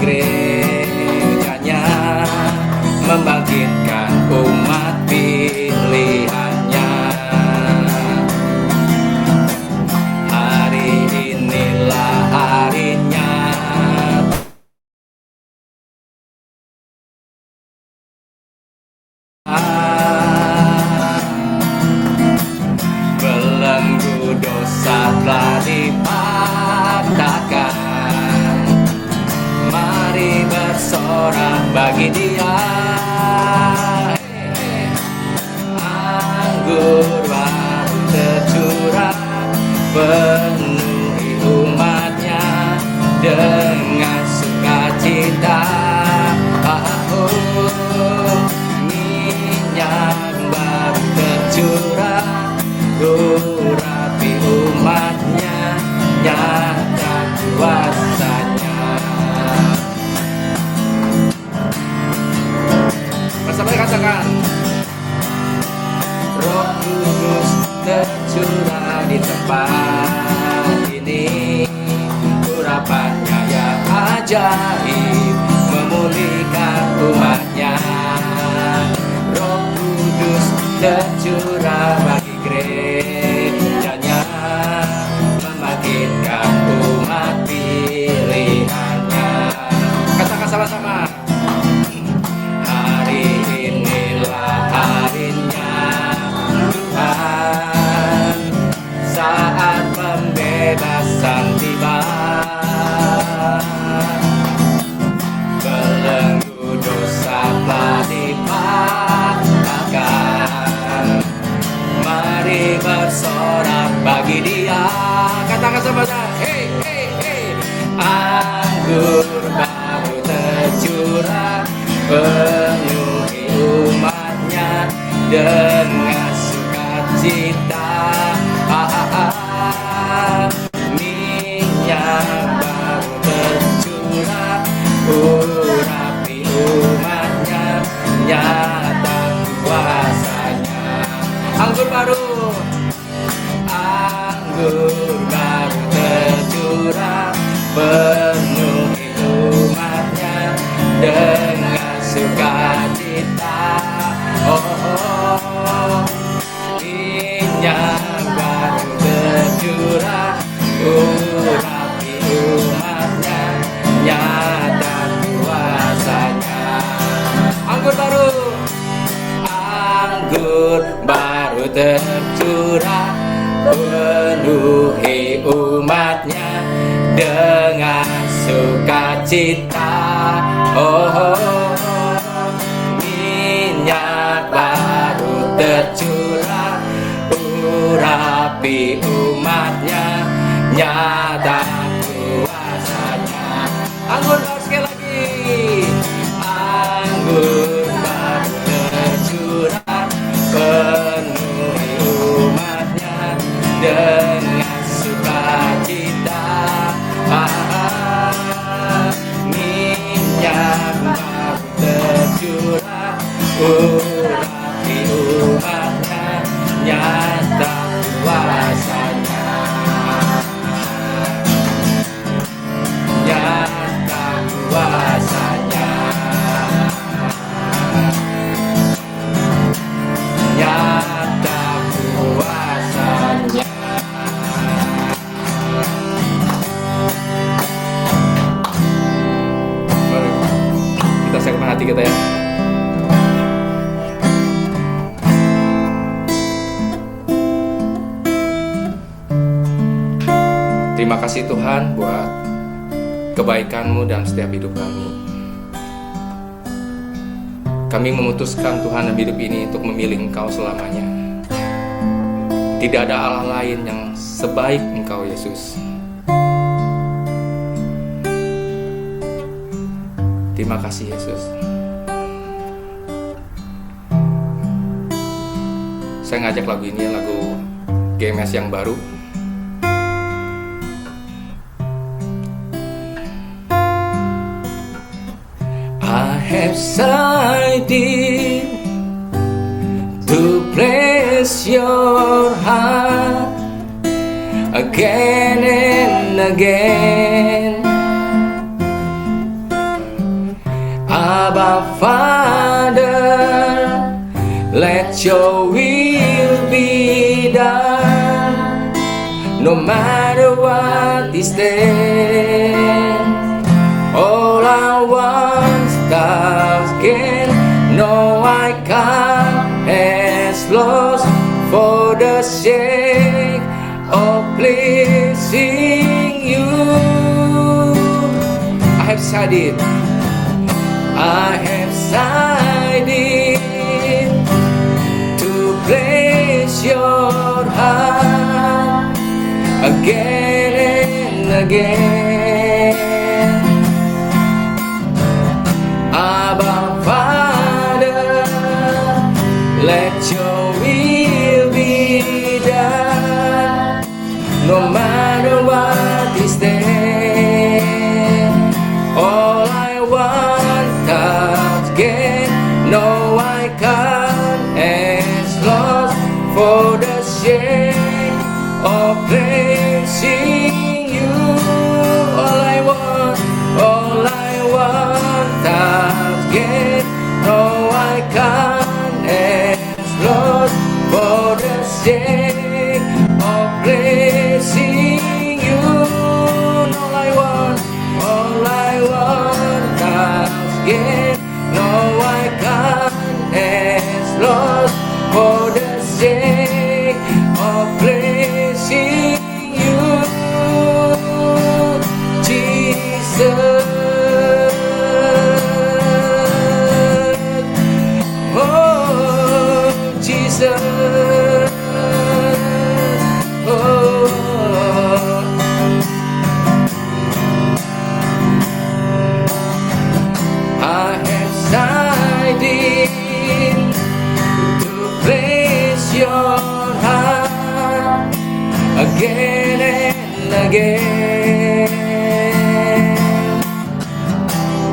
gerejanya, membangkitkan umat pilihannya. Hari inilah harinya, belenggu dosa telah dipatahkan. Mari bersorak bagi Dia. Anggur baru tercurah, penuhi umatnya dengan sukacita. Minyak baru tercurah, urapi umatnya, nyata kuasanya. Bersama katakan, Roh Kudus tercurah di tempat ini, urapannya yang ajaib memulihkan umatnya. Roh Kudus tercurah bagi gerejanya, membangkitkan umat pilihannya. Katakan sama-sama, hari inilah harinya Tuhan, saat pembebasan tiba. Belenggu dosa telah dipatahkan. Mari bersorak bagi Dia. Katakan sama-sama, hey, hey, hey. Anggur baru tercurah, penuhi umatnya dengan sukacita. Minyak baru tercurah, urapi umatnya, nyata kuasanya. Anggur baru tercurah, penuhi umatnya dengan sukacita. Minyak baru tercurah, urapi umatnya, nyata kuasanya. Anggur baru tercurah, penuhi umatnya dengan sukacita. Minyak baru tercurah, urapi umatnya, nyata kuasanya. Anggur baru sekali lagi. Anggur baru tercurah, penuhi umatnya dengan sukacita. Minyak baru tercurah, urapi umatnya, nyata kuasanya. Nyata kuasanya. Nyata kuasanya. Mari kita siapkan hati kita ya. Terima kasih Tuhan buat kebaikan-Mu dalam setiap hidup kami. Kami memutuskan Tuhan dalam hidup ini untuk memilih Engkau selamanya. Tidak ada Allah lain yang sebaik Engkau, Yesus. Terima kasih, Yesus. Saya ngajak lagu ini, lagu GMS yang baru. I have decided to place your heart again and again. Abba Father, let your will be done, no matter what is there. All I want is gain, no I can't has lost for the sake of pleasing you. I have decided to place your heart again and again. Abba Father, let your will be done, no matter what is there. All I want again, no I can't has lost for the sake of praising you. All I want again, no I can't has lost for the sake of praising you. All I want again, no I can't has lost for the sake of praising you, Jesus. Oh, Jesus. Oh, I have decided to place your heart again and again.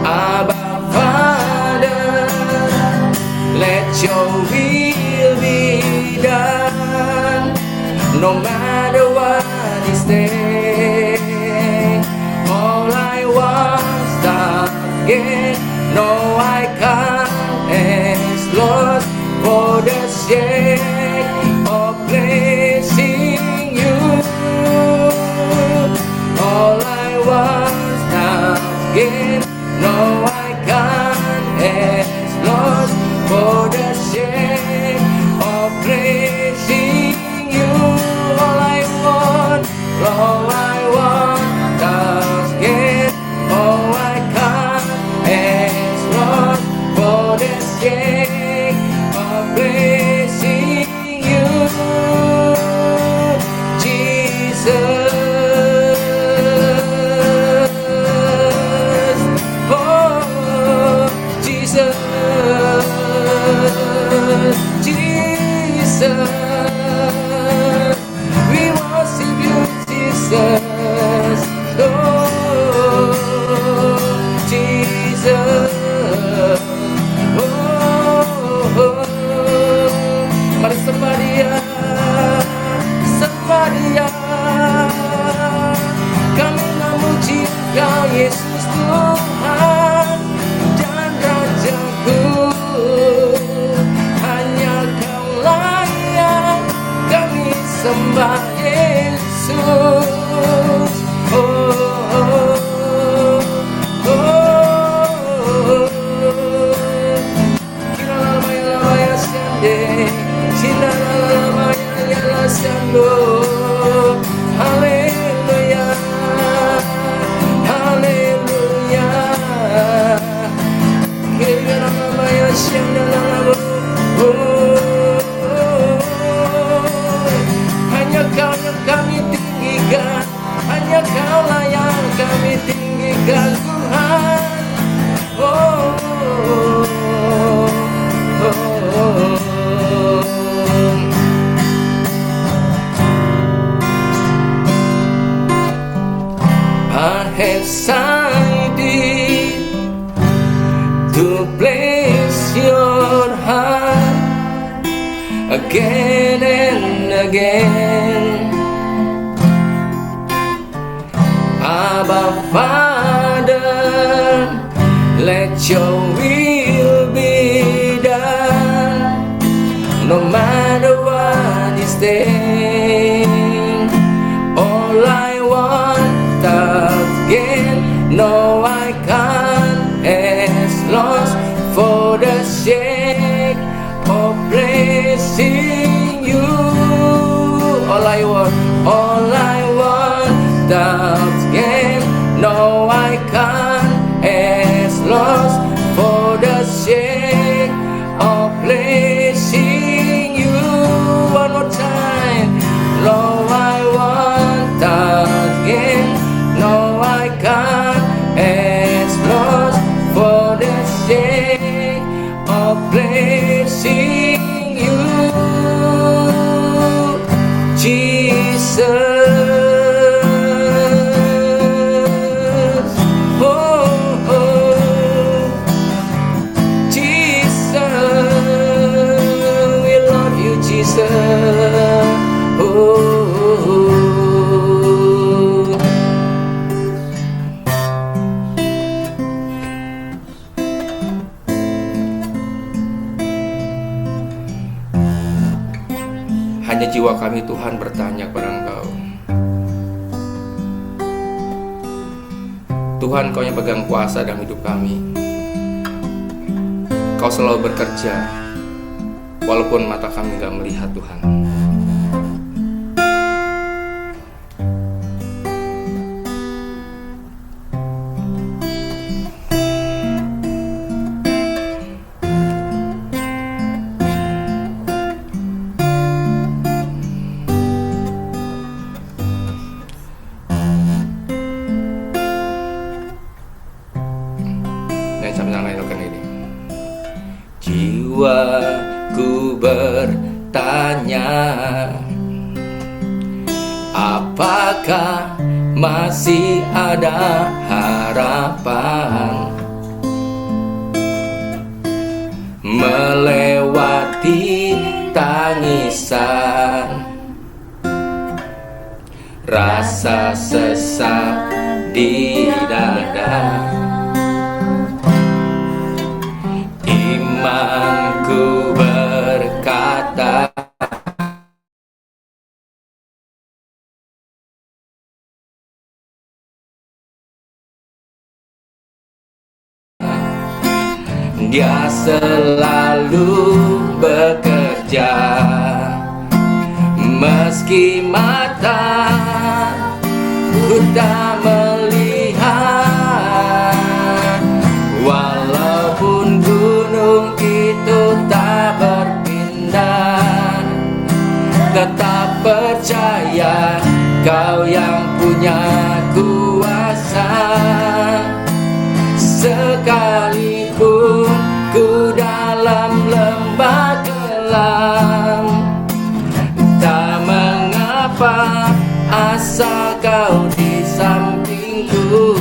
Abba Father, let your will be done, no matter what is there. All I want again, no I can't has lost for the sake of pleasing you. All I want again, no I can't has lost for the sake of praising you. All I want again, oh I can't has lost for the sake of praising you, Jesus. Oh, Jesus, Jesus, we worship you, Jesus. Oh, Jesus. Oh, mari Samaria, kami memuji Engkau Yesus Tuhan dan Rajaku. Hanya Kaulah yang kami sembah Yesus. Haleluya, haleluya. Hanya Kau yang kami tinggikan, hanya Kaulah yang kami tinggikan, Tuhan. Oh, I have decided to place your heart again and again. Abba Father, let your No, I can't as lost for the sake of praising you. All I want, that's gain. No, I can't as lost for the sake of praising you. One more time. No, I want, that's gain. No, I can't as lost for the sake of praising you, Jesus. Hanya jiwa kami Tuhan bertanya kepada Engkau. Tuhan, Kau yang pegang kuasa dalam hidup kami. Kau selalu bekerja walaupun mata kami gak melihat, Tuhan. Jiwaku bertanya, apakah masih ada harapan melewati tangisan, rasa sesak di dada. Imanku berkata, Dia selalu bekerja, meski mata ku tak melihat, walaupun gunung itu tak berpindah, tetap percaya Kau yang punya kuasa. Sekalipun ku dalam lembah kelam, tak mengapa asal Kau di sampingku.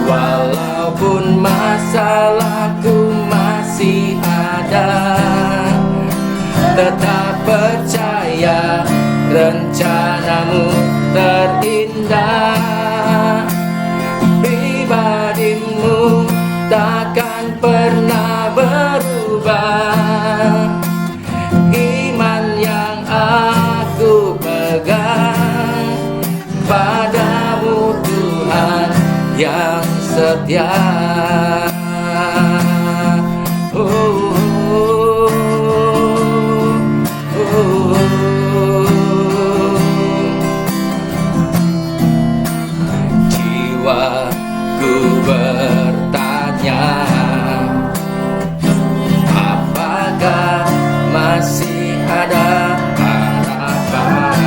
Walaupun masalahku masih ada, tetap percaya rencanamu terindah. Pribadimu takkan pernah berubah. Iman yang aku pegang padamu, Tuhan yang setia. Jiwaku bertanya, apakah masih ada harapan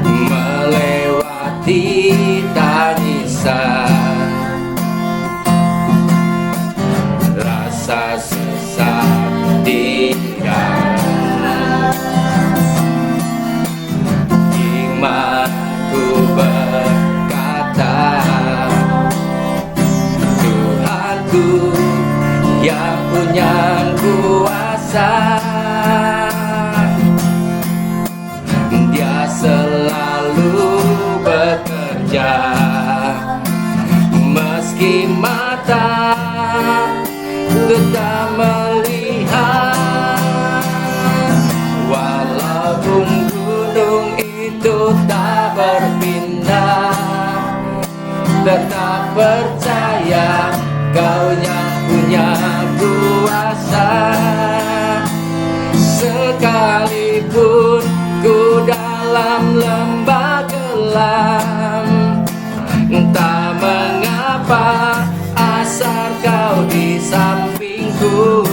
melewati tangisan, rasa sesak di dada. Imanku berkata, Tuhanku yang punya kuasa, Dia selalu bekerja, meski mata tak melihat, walaupun gunung itu tak berpindah. Tetap percaya Kau yang punya kuasa. Sekalipun ku dalam lembah kelam, entah mengapa asal Kau di sampingku.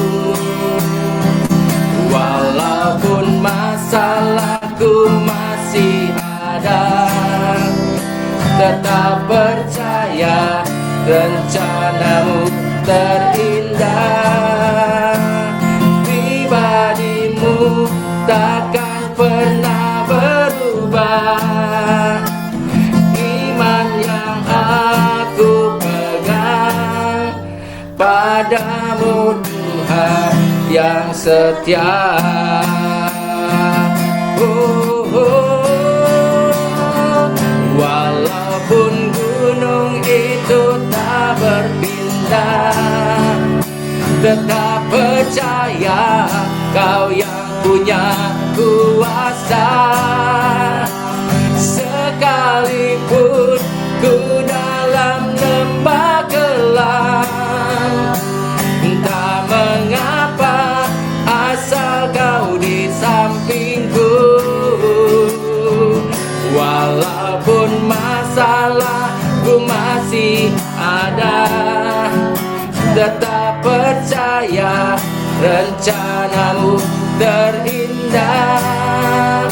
Walaupun masalahku masih ada, tetap percaya rencanamu terindah. Pribadimu takkan pernah berubah. Iman yang aku pegang padamu Tuhan yang setia. Walaupun gunung itu tak berpindah, tetap percaya Kau yang punya kuasa. Sekalipun ku dalam lembah kelam, entah mengapa asal Kau di sampingku. Walaupun masalahku masih ada, tetap percaya rencanamu terindah.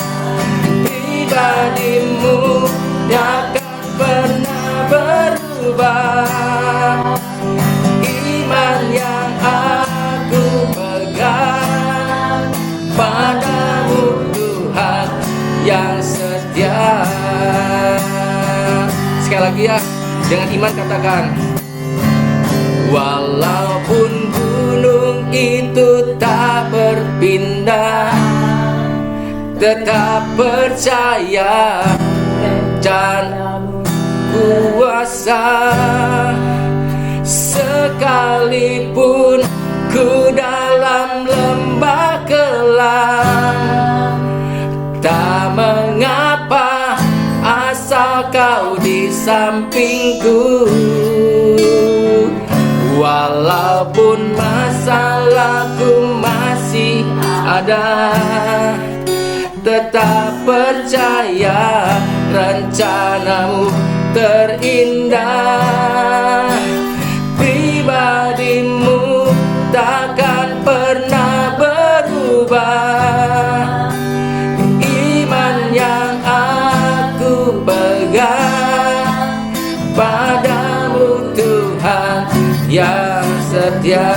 Pribadimu takkan pernah berubah. Iman yang aku pegang padamu Tuhan yang setia. Sekali lagi ya, dengan iman katakan, walaupun gunung itu tak berpindah, tetap percaya dan kuasa. Sekalipun ku dalam lembah kelam, tak mengapa asal Kau di sampingku. Walaupun masalahku masih ada, tetap percaya rencanamu terindah. Pribadimu takkan pernah berubah. Iman yang aku pegang padamu Tuhan yang setia.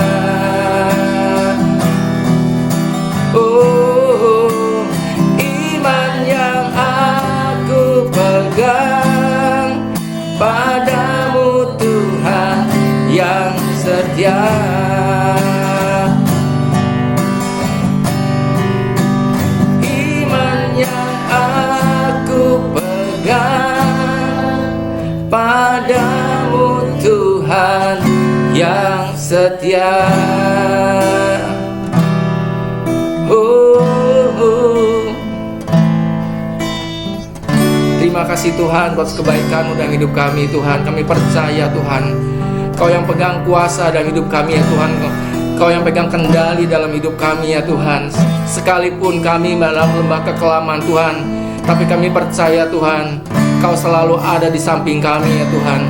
Oh, iman yang aku pegang padamu Tuhan yang setia. Iman yang aku pegang padamu Tuhan yang setia. Terima kasih Tuhan buat kebaikan-Mu dalam hidup kami Tuhan. Kami percaya Tuhan, Kau yang pegang kuasa dalam hidup kami ya Tuhan. Kau yang pegang kendali dalam hidup kami ya Tuhan. Sekalipun kami dalam lembah kekelaman Tuhan, tapi kami percaya Tuhan, Kau selalu ada di samping kami ya Tuhan.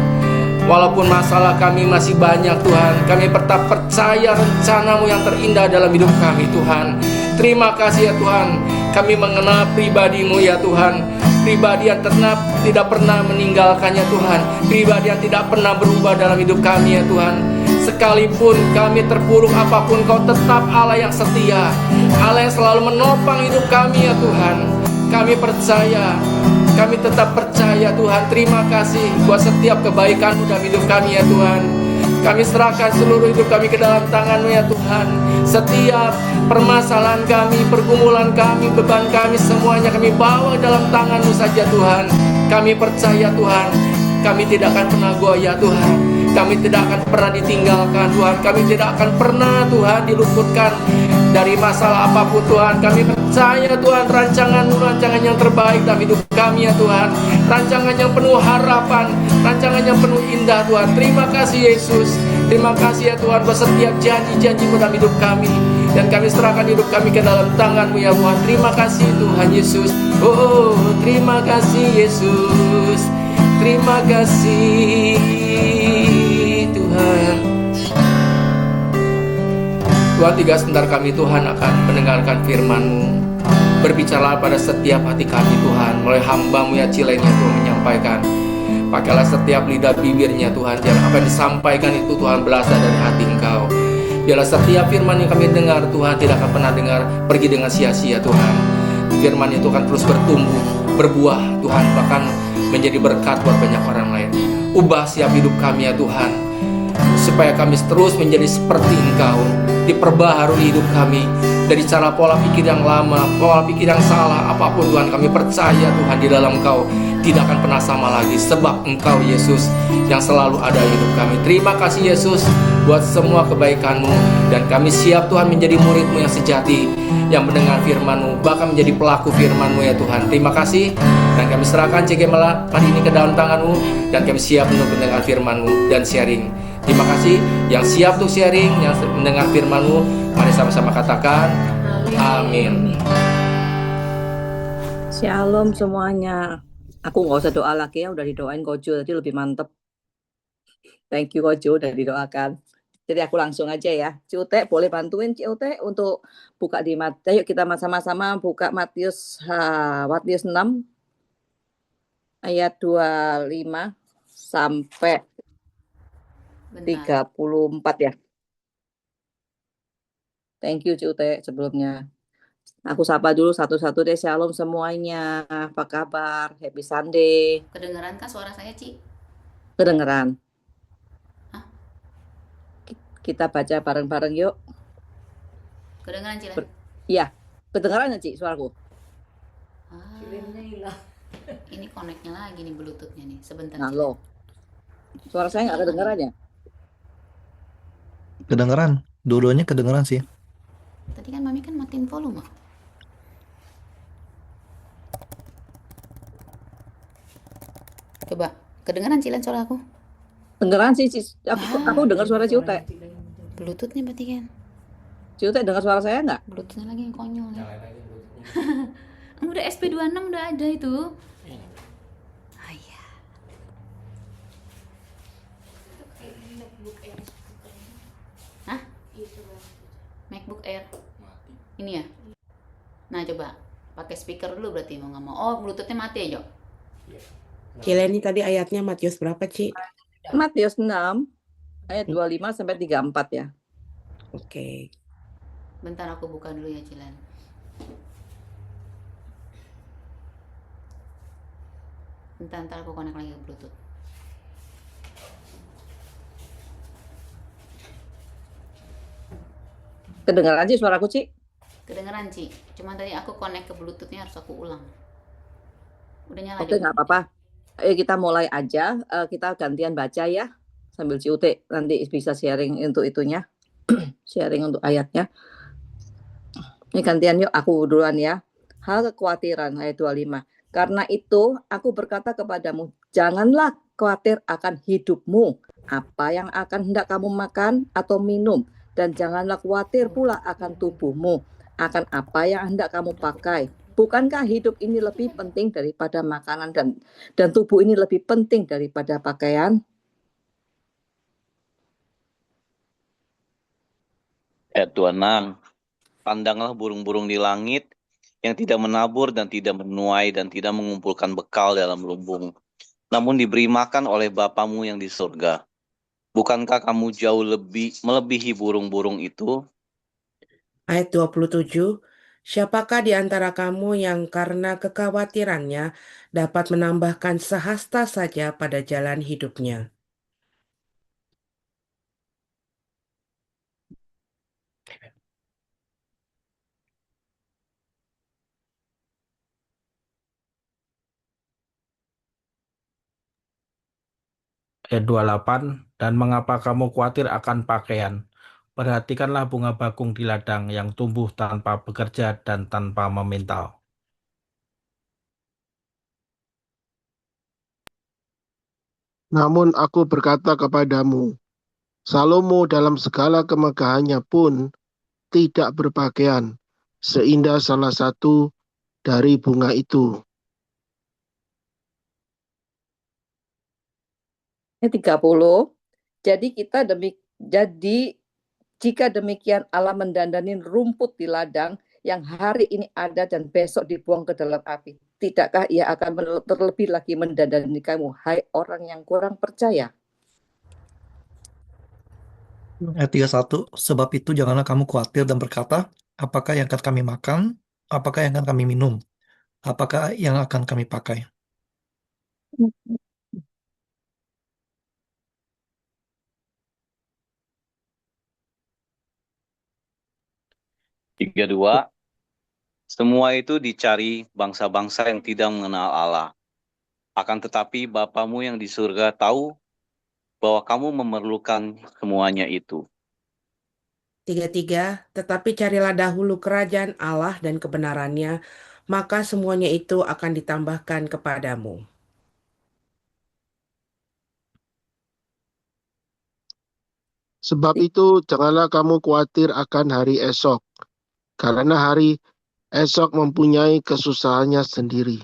Walaupun masalah kami masih banyak Tuhan, kami tetap percaya rencana-Mu yang terindah dalam hidup kami Tuhan. Terima kasih ya Tuhan, kami mengenal pribadi-Mu ya Tuhan. Pribadi yang tidak pernah meninggalkannya Tuhan. Pribadi yang tidak pernah berubah dalam hidup kami ya Tuhan. Sekalipun kami terpuruk apapun, Kau tetap Allah yang setia, Allah yang selalu menopang hidup kami ya Tuhan. Kami percaya, kami tetap percaya Tuhan. Terima kasih buat setiap kebaikan-Mu dalam hidup kami ya Tuhan. Kami serahkan seluruh hidup kami ke dalam tangan-Mu ya Tuhan. Setiap permasalahan kami, pergumulan kami, beban kami, semuanya kami bawa dalam tangan-Mu saja Tuhan. Kami percaya Tuhan, kami tidak akan pernah goyah Tuhan. Kami tidak akan pernah ditinggalkan Tuhan. Kami tidak akan pernah Tuhan diluputkan dari masalah apapun Tuhan. Kami percaya Tuhan, rancangan-Mu rancangan yang terbaik dalam hidup kami ya Tuhan. Rancangan yang penuh harapan, rancangan yang penuh indah Tuhan. Terima kasih Yesus. Terima kasih ya Tuhan buat setiap janji-janji-Mu dalam hidup kami. Dan kami serahkan hidup kami ke dalam tangan-Mu ya Tuhan. Terima kasih Tuhan Yesus. Oh, terima kasih Yesus. Terima kasih Tuhan. Tuhan, tiga sebentar kami Tuhan akan mendengarkan firman-Mu. Berbicara pada setiap hati kami Tuhan. Melalui hamba-Mu ya Cilenya Tuhan menyampaikan. Pakailah setiap lidah bibirnya Tuhan. Jangan apa yang disampaikan itu Tuhan berasal dari hati Engkau. Biarlah setiap firman yang kami dengar Tuhan tidak akan pernah dengar pergi dengan sia-sia Tuhan. Firman itu akan terus bertumbuh, berbuah Tuhan, bahkan menjadi berkat buat banyak orang lain. Ubah siap hidup kami ya Tuhan, supaya kami terus menjadi seperti Engkau. Diperbaharui hidup kami dari cara pola pikir yang lama, pola pikir yang salah, apapun Tuhan, kami percaya Tuhan di dalam Engkau tidak akan pernah sama lagi, sebab Engkau Yesus yang selalu ada di hidup kami. Terima kasih Yesus buat semua kebaikan-Mu, dan kami siap Tuhan menjadi murid-Mu yang sejati, yang mendengar firman-Mu, bahkan menjadi pelaku firman-Mu ya Tuhan. Terima kasih, dan kami serahkan CG Mela hari ini ke dalam tangan-Mu, dan kami siap untuk mendengar firman-Mu dan sharing. Terima kasih yang siap untuk sharing, yang mendengar firman-Mu. Mari sama-sama katakan amin. Shalom semuanya. Aku nggak usah doa lagi ya, udah didoain Kojo, jadi lebih mantep. Thank you Kojo, udah didoakan. Jadi aku langsung aja ya. Ciute boleh bantuin Ciute untuk buka di Matius. Yuk kita sama-sama buka Matius 6 ayat 25 sampai 34 ya. Thank you Ciute sebelumnya. Aku sapa dulu satu-satu deh. Shalom semuanya. Apa kabar? Happy Sunday. Kedengeran kah suara saya, Ci? Kedengeran. Hah? Kita baca bareng-bareng yuk. Kedengeran, Ci? Iya, kedengeran nggak Ci suaraku? Ini connect-nya lagi nih, Bluetooth-nya nih. Sebentar, Nah Ci. lo, suara saya nggak kedengeran ya? Kedengeran, dua-duanya kedengeran sih. Tadi kan Mami kan matiin volume. Coba, kedengeran Cilen suara aku? Kedengeran sih, aku dengar suara Ciute. Bluetooth-nya berarti kan? Ciute dengar suara saya nggak? Bluetooth-nya lagi yang konyol ya. Udah SP26 udah ada itu. Ayah. Hah? MacBook Air. Ini ya? Nah coba, pakai speaker dulu berarti mau nggak mau. Oh, Bluetooth-nya mati ya, Jo? Cileni tadi ayatnya Matius berapa, Ci? Matius 6 ayat 25 sampai 34 ya. Oke. Bentar aku buka dulu ya, Cilen. Bentar aku connect lagi ke Bluetooth. Kedengeran sih suaraku, Ci? Kedengeran, Ci. Cuman tadi aku connect ke Bluetooth-nya harus aku ulang. Udah nyala. Oke, nggak apa-apa. Ayo kita mulai aja. Kita gantian baca ya. Sambil Ciute nanti bisa sharing untuk itunya. Sharing untuk ayatnya. Ini gantian yuk, aku duluan ya. Hal kekhawatiran ayat 25. Karena itu aku berkata kepadamu, janganlah khawatir akan hidupmu, apa yang akan hendak kamu makan atau minum, dan janganlah khawatir pula akan tubuhmu, akan apa yang hendak kamu pakai. Bukankah hidup ini lebih penting daripada makanan dan tubuh ini lebih penting daripada pakaian? Ayat 26. Pandanglah burung-burung di langit yang tidak menabur dan tidak menuai dan tidak mengumpulkan bekal dalam lumbung, namun diberi makan oleh Bapamu yang di surga. Bukankah kamu jauh melebihi burung-burung itu? Ayat 27. Siapakah di antara kamu yang karena kekhawatirannya dapat menambahkan sehasta saja pada jalan hidupnya? Ayat 28, dan mengapa kamu khawatir akan pakaian? Perhatikanlah bunga bakung di ladang yang tumbuh tanpa bekerja dan tanpa memintal. Namun aku berkata kepadamu, Salomo dalam segala kemegahannya pun tidak berpakaian seindah salah satu dari bunga itu. Ini 30. Jadi jika demikian Allah mendandani rumput di ladang yang hari ini ada dan besok dibuang ke dalam api. Tidakkah ia akan terlebih lagi mendandani kamu, hai orang yang kurang percaya? Ayat 31, sebab itu janganlah kamu khawatir dan berkata, apakah yang akan kami makan? Apakah yang akan kami minum? Apakah yang akan kami pakai? 32. Semua itu dicari bangsa-bangsa yang tidak mengenal Allah. Akan tetapi Bapamu yang di surga tahu bahwa kamu memerlukan semuanya itu. 33, tetapi carilah dahulu kerajaan Allah dan kebenarannya, maka semuanya itu akan ditambahkan kepadamu. Sebab itu janganlah kamu khawatir akan hari esok, karena hari esok mempunyai kesusahannya sendiri.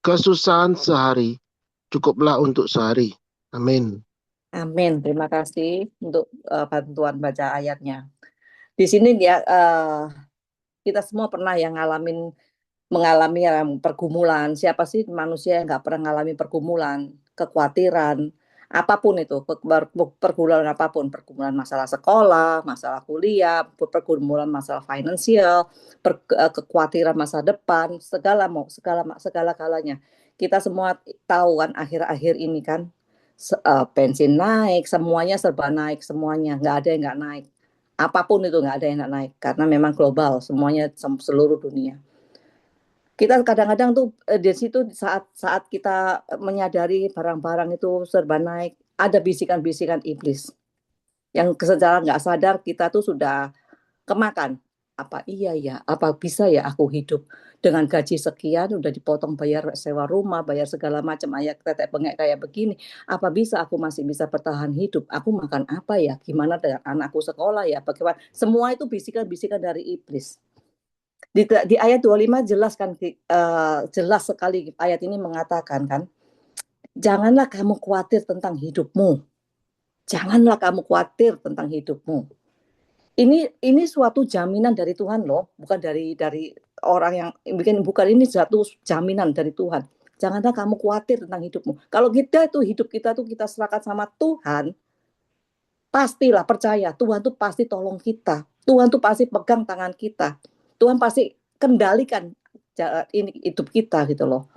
Kesusahan sehari cukuplah untuk sehari. Amin. Amin. Terima kasih untuk bantuan baca ayatnya. Di sini ya kita semua pernah yang mengalami pergumulan. Siapa sih manusia yang nggak pernah mengalami pergumulan, kekhawatiran, apapun itu, pergumulan apapun, pergumulan masalah sekolah, masalah kuliah, pergumulan masalah finansial, kekhawatiran masa depan, segala galanya. Kita semua tahu kan akhir-akhir ini kan bensin naik, semuanya serba naik, semuanya nggak ada yang nggak naik. Apapun itu nggak ada yang nggak naik karena memang global, semuanya seluruh dunia. Kita kadang-kadang tuh di situ saat kita menyadari barang-barang itu serba naik, ada bisikan-bisikan iblis yang secara nggak sadar kita tuh sudah kemakan. Apa iya ya, apa bisa ya aku hidup dengan gaji sekian udah dipotong bayar sewa rumah, bayar segala macam, ayat tetek bengek kayak begini. Apa bisa aku masih bisa bertahan hidup? Aku makan apa ya? Gimana dengan anakku sekolah ya? Bagaimana? Semua itu bisikan-bisikan dari iblis. Di ayat 25 jelas kan, jelas sekali ayat ini mengatakan kan, janganlah kamu khawatir tentang hidupmu. Janganlah kamu khawatir tentang hidupmu. Ini suatu jaminan dari Tuhan loh, bukan dari orang yang bikin, bukan, ini satu jaminan dari Tuhan. Janganlah kamu khawatir tentang hidupmu. Kalau kita itu hidup kita tuh kita serahkan sama Tuhan, pastilah percaya Tuhan tuh pasti tolong kita. Tuhan tuh pasti pegang tangan kita. Tuhan pasti kendalikan ini hidup kita gitu loh.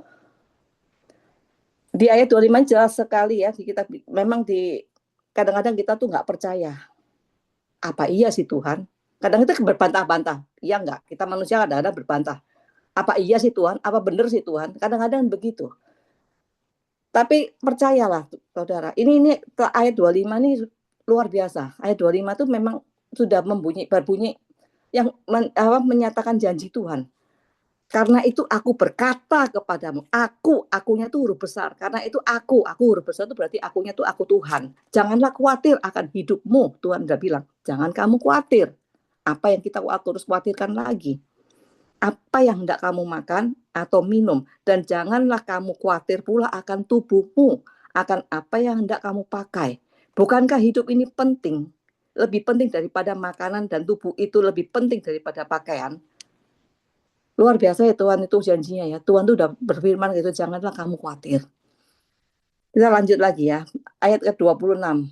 Di ayat 25 jelas sekali ya, kita memang kadang-kadang kita tuh nggak percaya. Apa iya sih Tuhan? Kadang kita berbantah-bantah. Iya nggak? Kita manusia kadang-kadang berbantah. Apa iya sih Tuhan? Apa benar sih Tuhan? Kadang-kadang begitu. Tapi percayalah saudara, ini ayat 25 ini luar biasa. Ayat 25 itu memang sudah berbunyi yang menyatakan janji Tuhan. Karena itu aku berkata kepadamu, akunya itu huruf besar. Karena itu aku huruf besar itu berarti akunya itu aku Tuhan. Janganlah khawatir akan hidupmu, Tuhan udah bilang. Jangan kamu khawatir. Apa yang kita harus khawatirkan lagi? Apa yang hendak kamu makan atau minum? Dan janganlah kamu khawatir pula akan tubuhmu, akan apa yang hendak kamu pakai. Bukankah hidup ini penting? Lebih penting daripada makanan, dan tubuh itu lebih penting daripada pakaian. Luar biasa ya Tuhan itu janjinya ya. Tuhan itu udah berfirman gitu, janganlah kamu khawatir. Kita lanjut lagi ya. Ayat ke-26.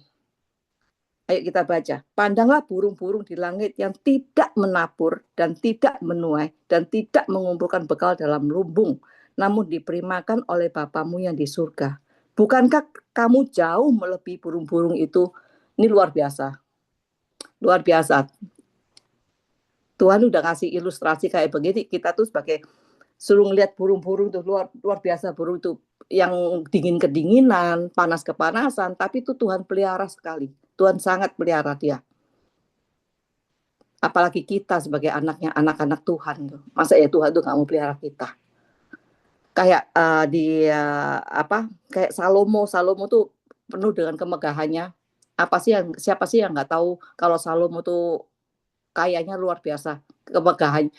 Ayo kita baca. Pandanglah burung-burung di langit yang tidak menabur dan tidak menuai dan tidak mengumpulkan bekal dalam lumbung, namun diberi makan oleh Bapamu yang di surga. Bukankah kamu jauh melebihi burung-burung itu? Ini luar biasa. Luar biasa. Tuhan udah kasih ilustrasi kayak begini, kita tuh sebagai suruh ngeliat burung-burung tuh luar biasa, burung itu yang dingin kedinginan, panas kepanasan, tapi itu Tuhan pelihara sekali. Tuhan sangat pelihara dia. Apalagi kita sebagai anaknya, anak-anak Tuhan tuh. Masa ya Tuhan tuh nggak mau pelihara kita? Kayak kayak Salomo tuh penuh dengan kemegahannya. Siapa sih yang nggak tahu kalau Salomo tuh kayaknya luar biasa, kemegahannya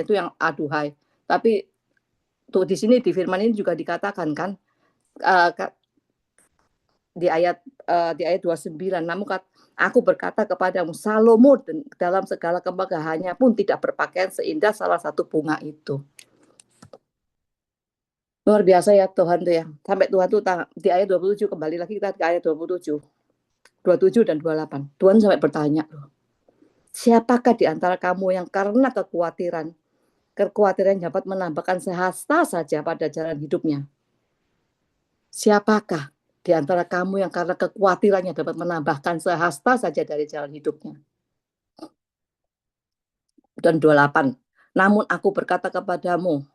itu yang aduhai. Tapi tuh di sini di firman ini juga dikatakan kan, di ayat 29, namun aku berkata kepadamu, Salomo dalam segala kemegahannya pun tidak berpakaian seindah salah satu bunga itu. Luar biasa ya Tuhan tuh ya. Sampai Tuhan tuh di ayat 27, kembali lagi kita ke ayat 27 dan 28. Tuhan sampai bertanya loh, siapakah di antara kamu yang karena kekhawatiran dapat menambahkan sehasta saja pada jalan hidupnya? Siapakah di antara kamu yang karena kekhawatirannya dapat menambahkan sehasta saja dari jalan hidupnya? Dan 28. Namun aku berkata kepadamu,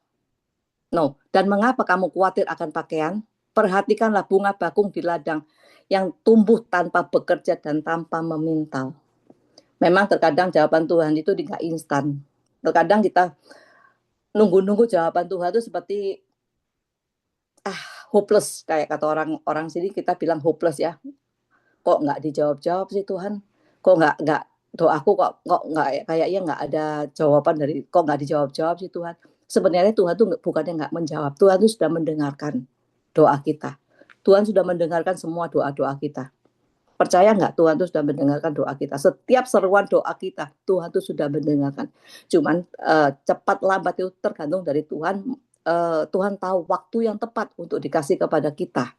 dan mengapa kamu khawatir akan pakaian? Perhatikanlah bunga bakung di ladang yang tumbuh tanpa bekerja dan tanpa memintal. Memang terkadang jawaban Tuhan itu tidak instan. Terkadang kita nunggu-nunggu jawaban Tuhan itu seperti hopeless, kayak kata orang sini kita bilang hopeless ya. Kok nggak dijawab-jawab sih Tuhan? Kok nggak doaku kok nggak, kayaknya nggak ada jawaban dari, kok nggak dijawab-jawab sih Tuhan? Sebenarnya Tuhan tuh bukannya nggak menjawab, Tuhan tuh sudah mendengarkan doa kita. Tuhan sudah mendengarkan semua doa-doa kita. Percaya nggak Tuhan tuh sudah mendengarkan doa kita? Setiap seruan doa kita, Tuhan tuh sudah mendengarkan. Cuman cepat lambat itu tergantung dari Tuhan. Tuhan tahu waktu yang tepat untuk dikasih kepada kita.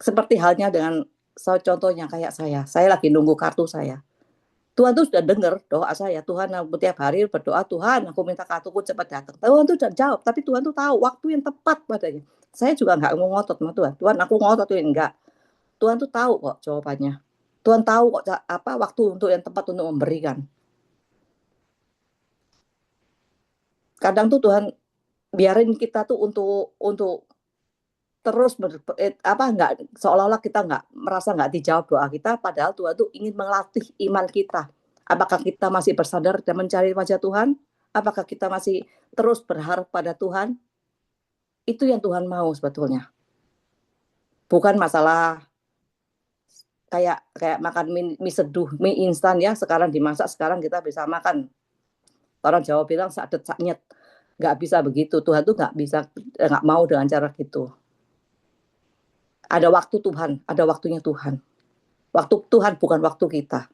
Seperti halnya dengan contohnya kayak saya lagi nunggu kartu saya. Tuhan tuh sudah dengar doa saya. Tuhan, aku tiap hari berdoa, Tuhan aku minta kartuku cepat datang. Tuhan tuh sudah jawab, tapi Tuhan tuh tahu waktu yang tepat padanya. Saya juga nggak mau ngotot sama Tuhan. Tuhan aku ngotot tuh enggak. Tuhan tuh tahu kok jawabannya. Tuhan tahu kok waktu untuk yang tepat untuk memberikan. Kadang tuh Tuhan biarin kita tuh untuk terus nggak, seolah-olah kita nggak merasa nggak dijawab doa kita, padahal Tuhan tuh ingin melatih iman kita. Apakah kita masih bersandar dan mencari wajah Tuhan? Apakah kita masih terus berharap pada Tuhan? Itu yang Tuhan mau sebetulnya. Bukan masalah kayak makan mie seduh, mie instan ya, sekarang dimasak, sekarang kita bisa makan. Orang Jawa bilang sadet saknyet. Nggak bisa begitu. Tuhan tuh nggak mau dengan cara gitu. Ada waktu Tuhan, ada waktunya Tuhan. Waktu Tuhan bukan waktu kita.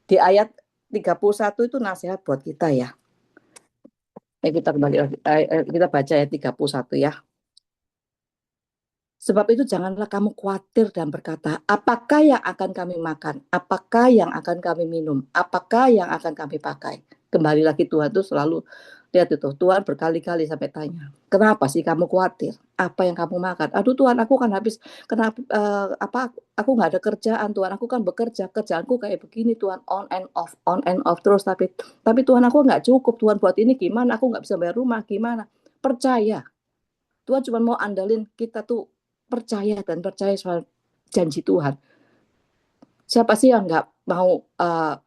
Di ayat 31 itu nasihat buat kita ya. Kita kembali kita baca ayat 31 ya. Sebab itu janganlah kamu khawatir dan berkata, apakah yang akan kami makan? Apakah yang akan kami minum? Apakah yang akan kami pakai? Kembali lagi Tuhan tuh selalu, lihat itu, Tuhan berkali-kali sampai tanya, kenapa sih kamu khawatir? Apa yang kamu makan? Aduh Tuhan, aku kan habis, kenapa aku nggak ada kerjaan Tuhan, aku kan bekerja, kerjaanku kayak begini Tuhan, on and off terus, tapi Tuhan aku nggak cukup Tuhan, buat ini gimana? Aku nggak bisa bayar rumah, gimana? Percaya, Tuhan cuma mau andalin kita tuh percaya soal janji Tuhan. Siapa sih yang nggak mau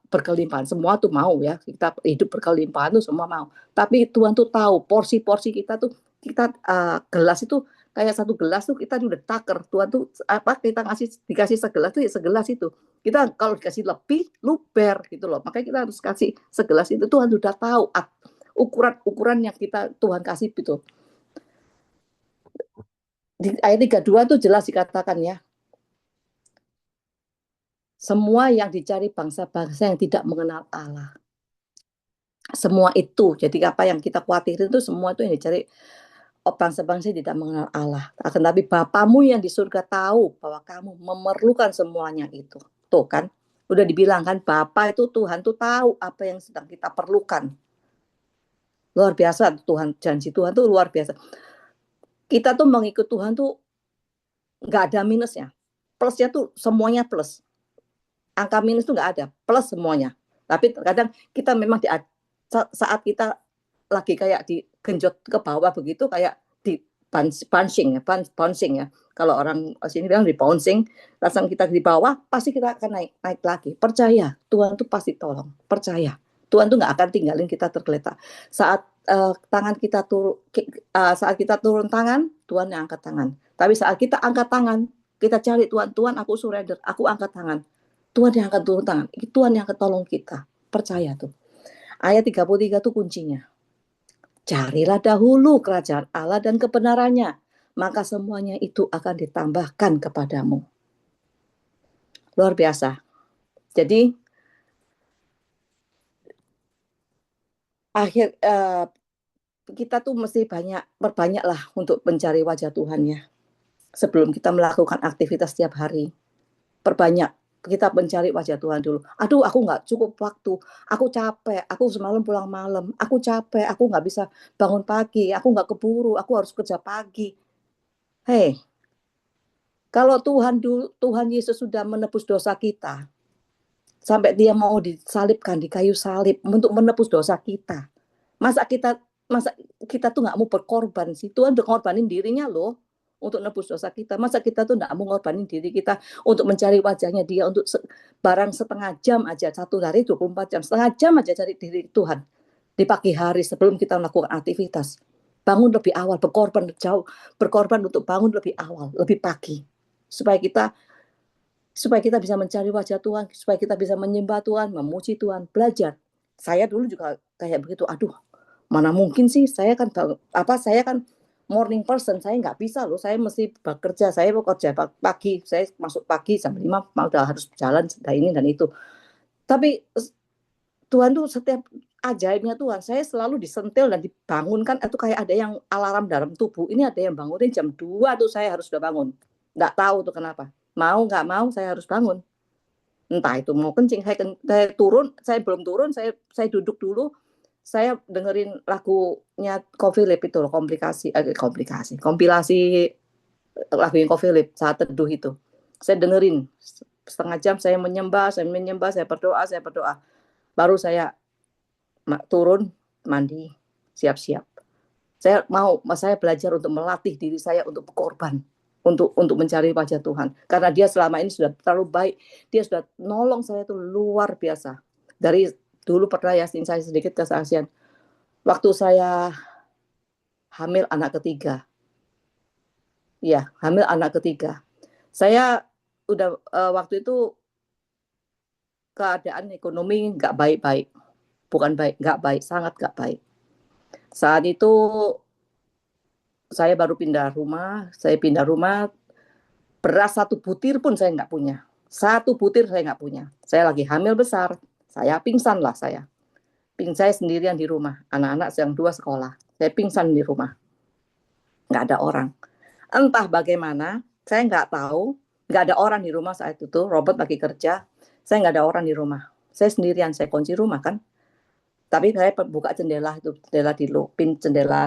berkelimpahan? Semua tuh mau ya, kita hidup berkelimpahan tuh semua mau. Tapi Tuhan tuh tahu porsi-porsi kita tuh, kita gelas itu kayak satu gelas tuh kita udah taker. Tuhan tuh kita dikasih segelas tuh ya segelas itu. Kita kalau dikasih lebih luber gitu loh. Makanya kita harus kasih segelas itu. Tuhan sudah tahu ukuran yang kita Tuhan kasih gitu. Di ayat 32 tuh jelas dikatakan ya. Semua yang dicari bangsa-bangsa yang tidak mengenal Allah. Semua itu, jadi apa yang kita khawatirin itu semua itu yang dicari bangsa-bangsa yang tidak mengenal Allah. Akan tapi Bapamu yang di surga tahu bahwa kamu memerlukan semuanya itu. Tuh kan, udah dibilang kan, Bapa itu Tuhan tuh tahu apa yang sedang kita perlukan. Luar biasa Tuhan, janji Tuhan tuh luar biasa. Kita tuh mengikut Tuhan tuh nggak ada minusnya. Plusnya tuh semuanya plus. Angka minus tuh nggak ada, plus semuanya. Tapi kadang kita memang saat kita lagi kayak digenjot ke bawah begitu, kayak di bouncing ya. Kalau orang sini bilang di bouncing, langsung kita di bawah, pasti kita akan naik lagi. Percaya, Tuhan tuh pasti tolong. Percaya, Tuhan tuh nggak akan tinggalin kita tergeletak. Saat tangan kita saat kita turun tangan, Tuhan yang angkat tangan. Tapi saat kita angkat tangan, kita cari Tuhan, Tuhan aku surrender, aku angkat tangan. Tuhan yang akan turun tangan, Tuhan yang akan tolong kita. Percaya tuh. Ayat 33 tuh kuncinya. Carilah dahulu kerajaan Allah dan kebenarannya, maka semuanya itu akan ditambahkan kepadamu. Luar biasa. Jadi kita tuh mesti perbanyaklah untuk mencari wajah Tuhan ya. Sebelum kita melakukan aktivitas setiap hari, perbanyak kita mencari wajah Tuhan dulu. Aduh, aku nggak cukup waktu, aku capek, aku semalam pulang malam, aku capek, aku nggak bisa bangun pagi, aku nggak keburu, aku harus kerja pagi. Hei, kalau Tuhan Yesus sudah menebus dosa kita, sampai dia mau disalibkan di kayu salib untuk menebus dosa kita, masa kita tuh nggak mau berkorban sih? Tuhan udah ngorbanin dirinya loh untuk nebus dosa kita. Masa kita tuh nggak mau ngorbanin diri kita untuk mencari wajahnya dia, untuk barang setengah jam aja, satu hari 24 jam, setengah jam aja cari diri Tuhan di pagi hari sebelum kita melakukan aktivitas. Bangun lebih awal, berkorban untuk bangun lebih awal, lebih pagi, supaya kita bisa mencari wajah Tuhan, supaya kita bisa menyembah Tuhan, memuji Tuhan, belajar. Saya dulu juga kayak begitu. Aduh, mana mungkin sih, saya kan morning person, saya nggak bisa loh, saya mesti bekerja, saya bekerja pagi, saya masuk pagi jam 5, udah harus jalan ini dan itu. Tapi Tuhan tuh setiap ajaibnya Tuhan, saya selalu disentil dan dibangunkan, itu kayak ada yang alarm dalam tubuh, ini ada yang bangunin jam 2 tuh saya harus udah bangun. Nggak tahu tuh kenapa, mau nggak mau saya harus bangun. Entah itu mau kencing, saya turun, saya belum turun, saya duduk dulu, saya dengerin lagunya Coffee Lip itu loh, kompilasi lagunya Coffee Lip saat teduh itu. Saya dengerin setengah jam, saya menyembah, saya berdoa. Baru saya turun, mandi, siap-siap. Saya belajar untuk melatih diri saya untuk berkorban, untuk mencari wajah Tuhan. Karena dia selama ini sudah terlalu baik, dia sudah nolong saya itu luar biasa. Dari dulu pernah yasin saya sedikit kesaksian. Waktu saya hamil anak ketiga. Ya, hamil anak ketiga. Saya udah waktu itu keadaan ekonomi nggak baik-baik. Bukan baik, nggak baik, sangat nggak baik. Saat itu saya baru pindah rumah, beras 1 butir pun saya nggak punya. 1 butir saya nggak punya. Saya lagi hamil besar, saya pingsan lah saya. Saya sendirian di rumah, anak-anak yang 2 sekolah. Saya pingsan di rumah, nggak ada orang. Entah bagaimana, saya nggak tahu, nggak ada orang di rumah saat itu. Robert lagi kerja, saya nggak ada orang di rumah. Saya sendirian, saya kunci rumah kan. Tapi saya buka jendela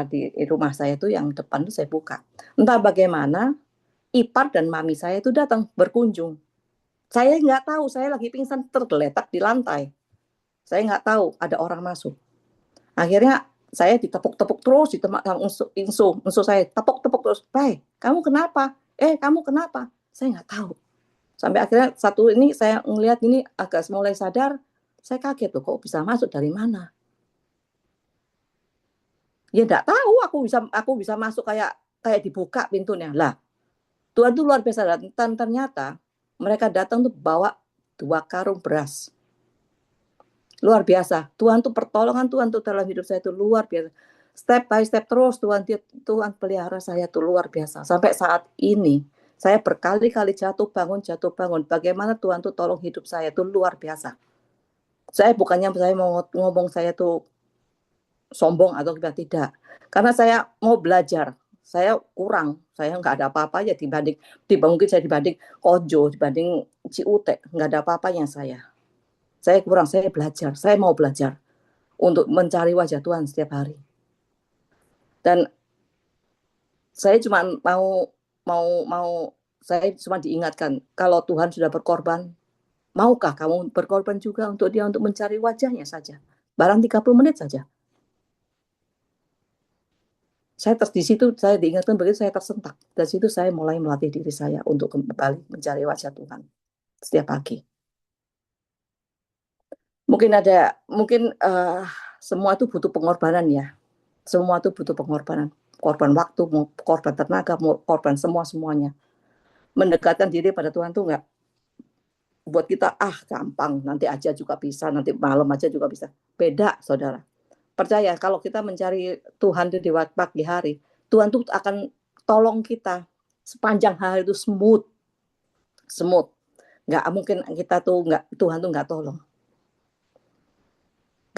di rumah saya itu yang depan itu saya buka. Entah bagaimana, ipar dan mami saya itu datang berkunjung. Saya nggak tahu, saya lagi pingsan tergeletak di lantai. Saya nggak tahu ada orang masuk. Akhirnya saya ditepuk-tepuk terus, insu saya tepuk-tepuk terus. Hai, kamu kenapa? Kamu kenapa? Saya nggak tahu. Sampai akhirnya satu ini saya ngelihat ini agak mulai sadar, saya kaget tuh kok bisa masuk dari mana? Ya nggak tahu, aku bisa masuk kayak dibuka pintunya. Lah, Tuhan tuh luar biasa, dan ternyata mereka datang tuh bawa 2 karung beras. Luar biasa. Tuhan tuh pertolongan Tuhan tuh dalam hidup saya itu luar biasa. Step by step terus Tuhan pelihara saya tuh luar biasa. Sampai saat ini saya berkali-kali jatuh bangun. Bagaimana Tuhan tuh tolong hidup saya tuh luar biasa. Saya mau ngomong saya tuh sombong atau tidak. Karena saya mau belajar. Saya kurang. Saya nggak ada apa-apa ya dibanding Kojo, dibanding Ciute. Nggak ada apa-apanya saya. Saya kurang, saya belajar. Saya mau belajar untuk mencari wajah Tuhan setiap hari. Dan saya cuma saya cuma diingatkan, kalau Tuhan sudah berkorban, maukah kamu berkorban juga untuk dia, untuk mencari wajahnya saja? Barang 30 menit saja. Di situ saya diingatkan begitu, saya tersentak. Dari situ saya mulai melatih diri saya untuk kembali mencari wajah Tuhan setiap pagi. Mungkin semua itu butuh pengorbanan ya. Semua itu butuh pengorbanan. Korban waktu, korban tenaga, korban semuanya. Mendekatkan diri pada Tuhan tuh nggak buat kita gampang, nanti aja juga bisa, nanti malam aja juga bisa. Beda, saudara. Percaya kalau kita mencari Tuhan di pagi hari, Tuhan tuh akan tolong kita sepanjang hari itu smooth. Nggak mungkin Tuhan tuh nggak tolong.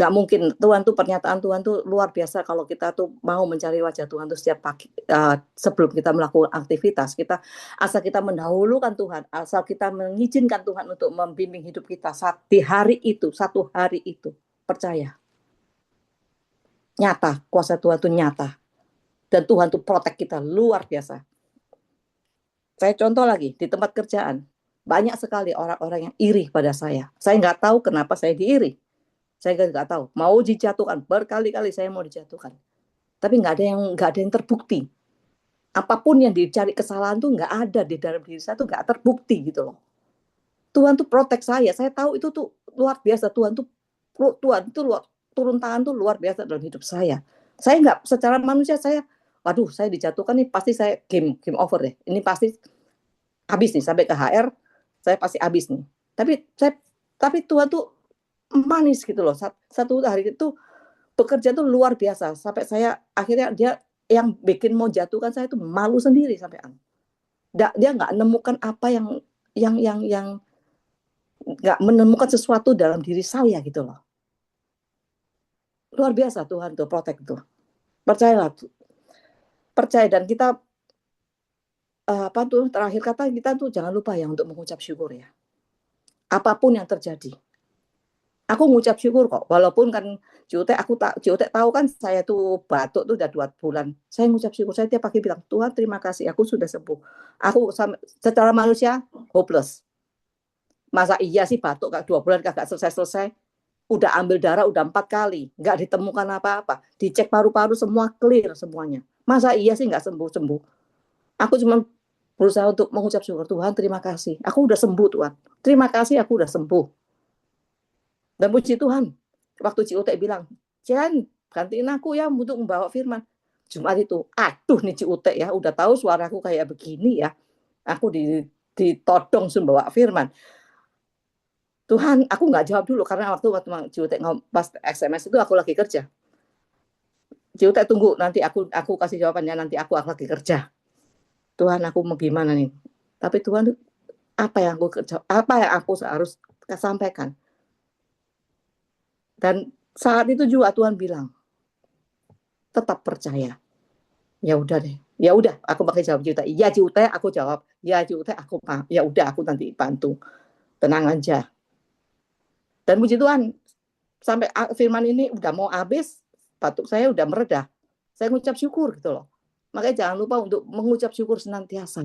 Nggak mungkin. Pernyataan Tuhan tuh luar biasa. Kalau kita tuh mau mencari wajah Tuhan tuh setiap pagi, sebelum kita melakukan aktivitas, asal kita mendahulukan Tuhan, asal kita mengizinkan Tuhan untuk membimbing hidup kita di hari itu, satu hari itu, percaya. Nyata, kuasa Tuhan itu nyata. Dan Tuhan tuh protect kita luar biasa. Saya contoh lagi, di tempat kerjaan, banyak sekali orang-orang yang iri pada saya. Saya nggak tahu kenapa saya diiri. Saya nggak tahu. Mau dijatuhkan, berkali-kali saya mau dijatuhkan. Tapi nggak ada yang terbukti. Apapun yang dicari kesalahan tuh nggak ada di dalam diri saya tuh nggak terbukti gitu loh. Tuhan tuh protect saya. Saya tahu itu tuh luar biasa. Tuhan tuh turun tangan tuh luar biasa dalam hidup saya. Saya nggak, secara manusia saya, waduh saya dijatuhkan nih pasti saya game over deh. Ini pasti habis nih sampai ke HR, saya pasti habis nih. Tapi Tuhan tuh manis gitu loh. Satu hari itu bekerja tuh luar biasa sampai saya akhirnya dia yang bikin mau jatuhkan saya tuh malu sendiri sampean. Dia nggak menemukan apa yang nggak menemukan sesuatu dalam diri saya gitu loh. Luar biasa Tuhan tuh protect tuh. Percayalah. Percaya, dan kita terakhir kata kita tuh jangan lupa ya untuk mengucap syukur ya. Apapun yang terjadi. Aku mengucap syukur kok, walaupun kan Ciute tahu kan saya tuh batuk tuh udah 2 bulan. Saya mengucap syukur, saya tiap pagi bilang, Tuhan terima kasih, aku sudah sembuh. Aku secara manusia hopeless. Masa iya sih batuk 2 bulan kagak selesai-selesai. Udah ambil darah udah 4 kali, nggak ditemukan apa-apa. Dicek paru-paru semua clear semuanya. Masa iya sih nggak sembuh-sembuh. Aku cuma berusaha untuk mengucap syukur, Tuhan terima kasih, aku udah sembuh Tuhan. Terima kasih aku udah sembuh. Dan puji Tuhan, waktu Ciute bilang, Cian, gantiin aku ya untuk membawa firman. Jumat itu, aduh nih Ciute ya, udah tahu suaraku kayak begini ya. Aku ditodong membawa firman. Tuhan, aku nggak jawab dulu, karena waktu Ciute pas SMS itu aku lagi kerja. Ciute tunggu, nanti aku kasih jawabannya, nanti aku lagi kerja. Tuhan, aku mau gimana nih? Tapi Tuhan, apa yang aku harus sampaikan? Dan saat itu juga Tuhan bilang, tetap percaya. Ya udah deh. Ya udah, aku pakai jawab Ciute. Iya Ciute, aku jawab. Ya Ciute, ya udah aku nanti bantu. Tenang aja. Dan puji Tuhan, sampai firman ini udah mau habis, batuk saya udah meredah. Saya mengucap syukur gitu loh. Makanya jangan lupa untuk mengucap syukur senantiasa.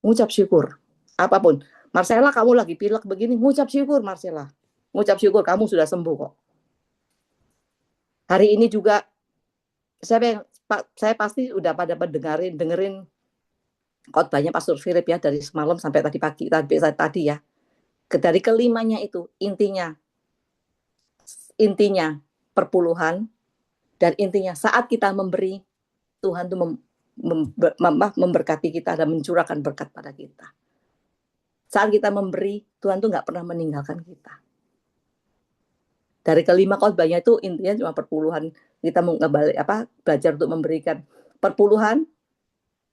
Mengucap syukur. Apapun. Marcella, kamu lagi pilek begini, mengucap syukur Marcella. Mengucap syukur kamu sudah sembuh kok. Hari ini juga saya pasti udah pada dengerin khotbahnya Pastor Philip ya dari semalam sampai tadi ya. Dari kelimanya itu intinya perpuluhan, dan intinya saat kita memberi, Tuhan tuh memberkati kita dan mencurahkan berkat pada kita. Saat kita memberi, Tuhan tuh nggak pernah meninggalkan kita. Dari kelima khotbahnya itu intinya cuma perpuluhan. Kita mau belajar untuk memberikan perpuluhan.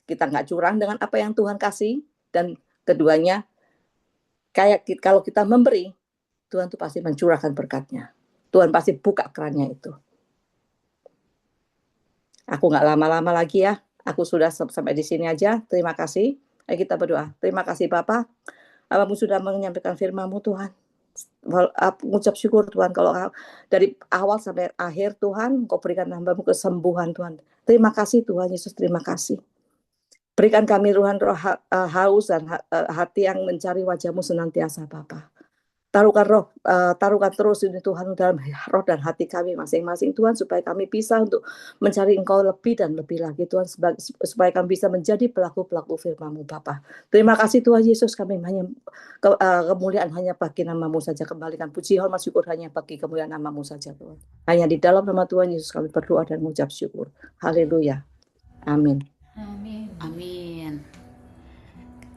Kita nggak curang dengan apa yang Tuhan kasih. Dan keduanya, kayak kalau kita memberi, Tuhan tuh pasti mencurahkan berkatnya. Tuhan pasti buka kerannya itu. Aku nggak lama-lama lagi ya. Aku sudah sampai di sini aja. Terima kasih. Ayo kita berdoa. Terima kasih Bapak. Bapamu sudah menyampaikan firman-Mu Tuhan. Mengucap syukur Tuhan, kalau dari awal sampai akhir Tuhan Engkau berikan hamba-Mu kesembuhan Tuhan. Terima kasih Tuhan Yesus, terima kasih. Berikan kami Tuhan roh haus dan hati yang mencari wajah-Mu senantiasa Bapa. taruhkan terus ini Tuhan dalam roh dan hati kami masing-masing Tuhan, supaya kami bisa untuk mencari Engkau lebih dan lebih lagi Tuhan, supaya kami bisa menjadi pelaku-pelaku firman-Mu Bapa. Terima kasih Tuhan Yesus, kami hanya kemuliaan hanya bagi nama-Mu saja, kembalikan puji hormat syukur hanya bagi kemuliaan nama-Mu saja Tuhan. Hanya di dalam nama Tuhan Yesus kami berdoa dan mengucap syukur. Haleluya. Amin. Amin.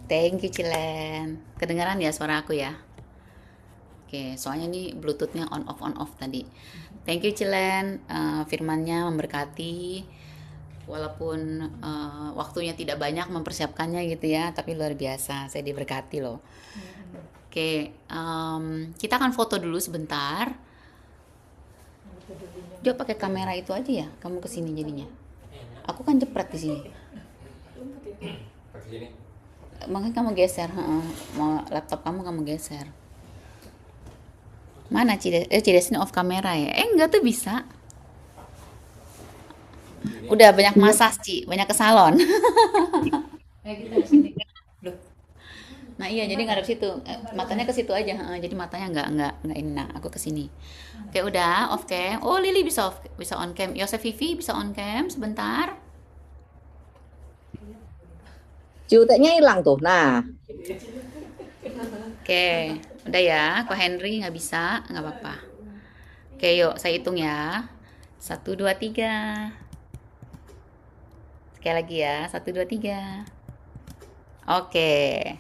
Thank you Cilen. Kedengaran ya suara aku ya? Oke, soalnya ini Bluetooth-nya on off tadi. Thank you Cilen. Firman-nya memberkati. Walaupun waktunya tidak banyak mempersiapkannya gitu ya, tapi luar biasa. Saya diberkati loh. Oke, kita akan foto dulu sebentar. Dia pakai kamera itu aja ya. Kamu kesini jadinya. Aku kan jepret di sini. Makanya kamu geser, mau laptop kamu geser. Mana Cides ini off kamera ya? Enggak tuh bisa. Udah banyak massage Ci, banyak ke salon. Kita di sini. Loh. Nah iya, jadi ngadep situ, matanya ke situ aja, jadi matanya nggak ini. Nah aku ke sini. Oke udah off cam. Oh Lily bisa on cam. Yosef Vivi bisa on cam sebentar. Ciuteknya hilang tuh. Nah. Oke, udah ya. Kok Henry nggak bisa, nggak apa-apa. Oke, yuk saya hitung ya. 1, 2, 3. Sekali lagi ya. 1, 2, 3. Oke.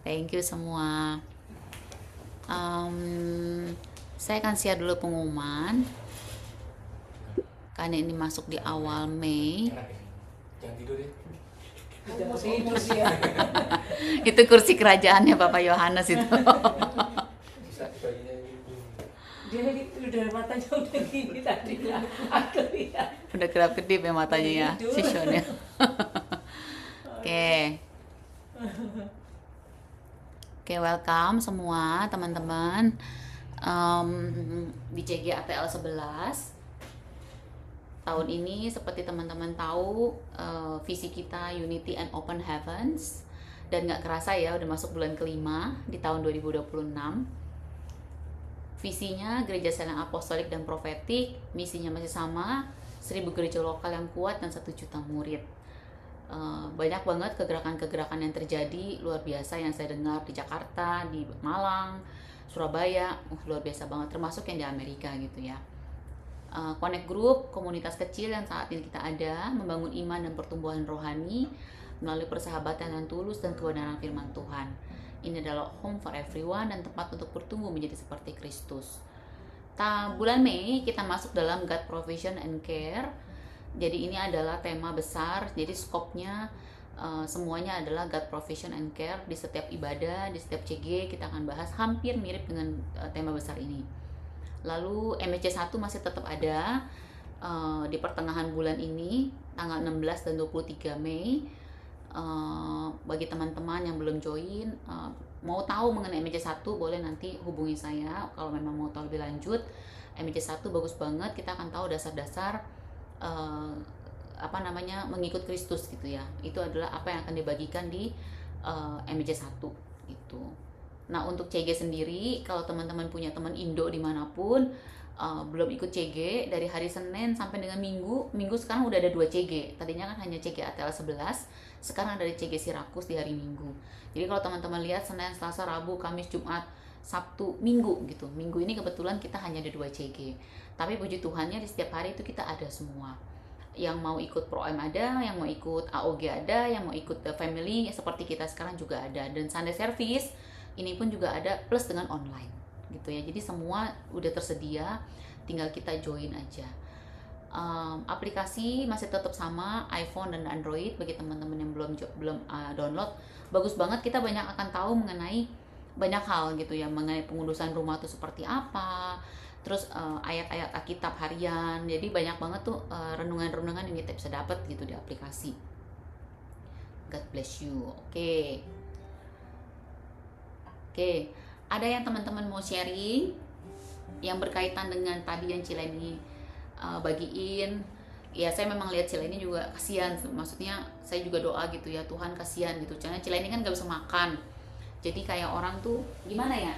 Thank you semua. Saya akan share dulu pengumuman. Karena ini masuk di awal Mei. Jangan tidur ya. Itu kursi kerajaannya Bapak Yohanes itu. Dia udah matanya udah gini tadi lah. Aku lihat. Udah kedap-kedip ya matanya ya, si Sean ya. Oke. Oke, welcome semua teman-teman. Di CG ATL 11. Tahun ini seperti teman-teman tahu, visi kita Unity and Open Heavens, dan nggak kerasa ya udah masuk bulan kelima di tahun 2026. Visinya gereja Sel yang apostolik dan profetik, misinya masih sama, 1000 gereja lokal yang kuat dan 1 juta murid. Banyak banget kegerakan-kegerakan yang terjadi luar biasa yang saya dengar di Jakarta, di Malang, Surabaya, luar biasa banget, termasuk yang di Amerika gitu ya. Connect Group, komunitas kecil yang saat ini kita ada, membangun iman dan pertumbuhan rohani melalui persahabatan yang tulus dan kebenaran firman Tuhan. Ini adalah home for everyone dan tempat untuk bertumbuh menjadi seperti Kristus. Bulan Mei kita masuk dalam God Provision and Care. Jadi ini adalah tema besar, jadi skopnya semuanya adalah God Provision and Care. Di setiap ibadah, di setiap CG kita akan bahas hampir mirip dengan tema besar ini. Lalu MSC 1 masih tetap ada di pertengahan bulan ini, tanggal 16 dan 23 Mei. Bagi teman-teman yang belum join, mau tahu mengenai MSC 1 boleh nanti hubungi saya kalau memang mau tahu lebih lanjut. MSC 1 bagus banget, kita akan tahu dasar-dasar mengikut Kristus gitu ya. Itu adalah apa yang akan dibagikan di MSC 1 itu. Nah untuk CG sendiri, kalau teman-teman punya teman Indo dimanapun belum ikut CG, dari hari Senin sampai dengan Minggu sekarang udah ada 2 CG. Tadinya kan hanya CG ATL 11, sekarang ada CG Sirakus di hari Minggu. Jadi kalau teman-teman lihat Senin, Selasa, Rabu, Kamis, Jumat, Sabtu, Minggu gitu. Minggu ini kebetulan kita hanya ada 2 CG. Tapi puji Tuhannya di setiap hari itu kita ada semua. Yang mau ikut Pro M ada, yang mau ikut AOG ada, yang mau ikut The Family seperti kita sekarang juga ada. Dan Sunday Service ini pun juga ada plus dengan online gitu ya. Jadi semua udah tersedia, tinggal kita join aja. Aplikasi masih tetap sama, iPhone dan Android. Bagi teman-teman yang belum download, bagus banget, kita banyak akan tahu mengenai banyak hal gitu ya, mengenai pengudusan rumah itu seperti apa, terus ayat-ayat Alkitab harian. Jadi banyak banget tuh renungan-renungan yang kita bisa dapat gitu di aplikasi. God bless you. Oke, ada yang teman-teman mau sharing yang berkaitan dengan tadi yang Cileni bagiin? Ya saya memang lihat Cileni juga kasihan, maksudnya saya juga doa gitu ya, Tuhan kasihan gitu, karena Cileni kan gak bisa makan. Jadi kayak orang tuh gimana ya,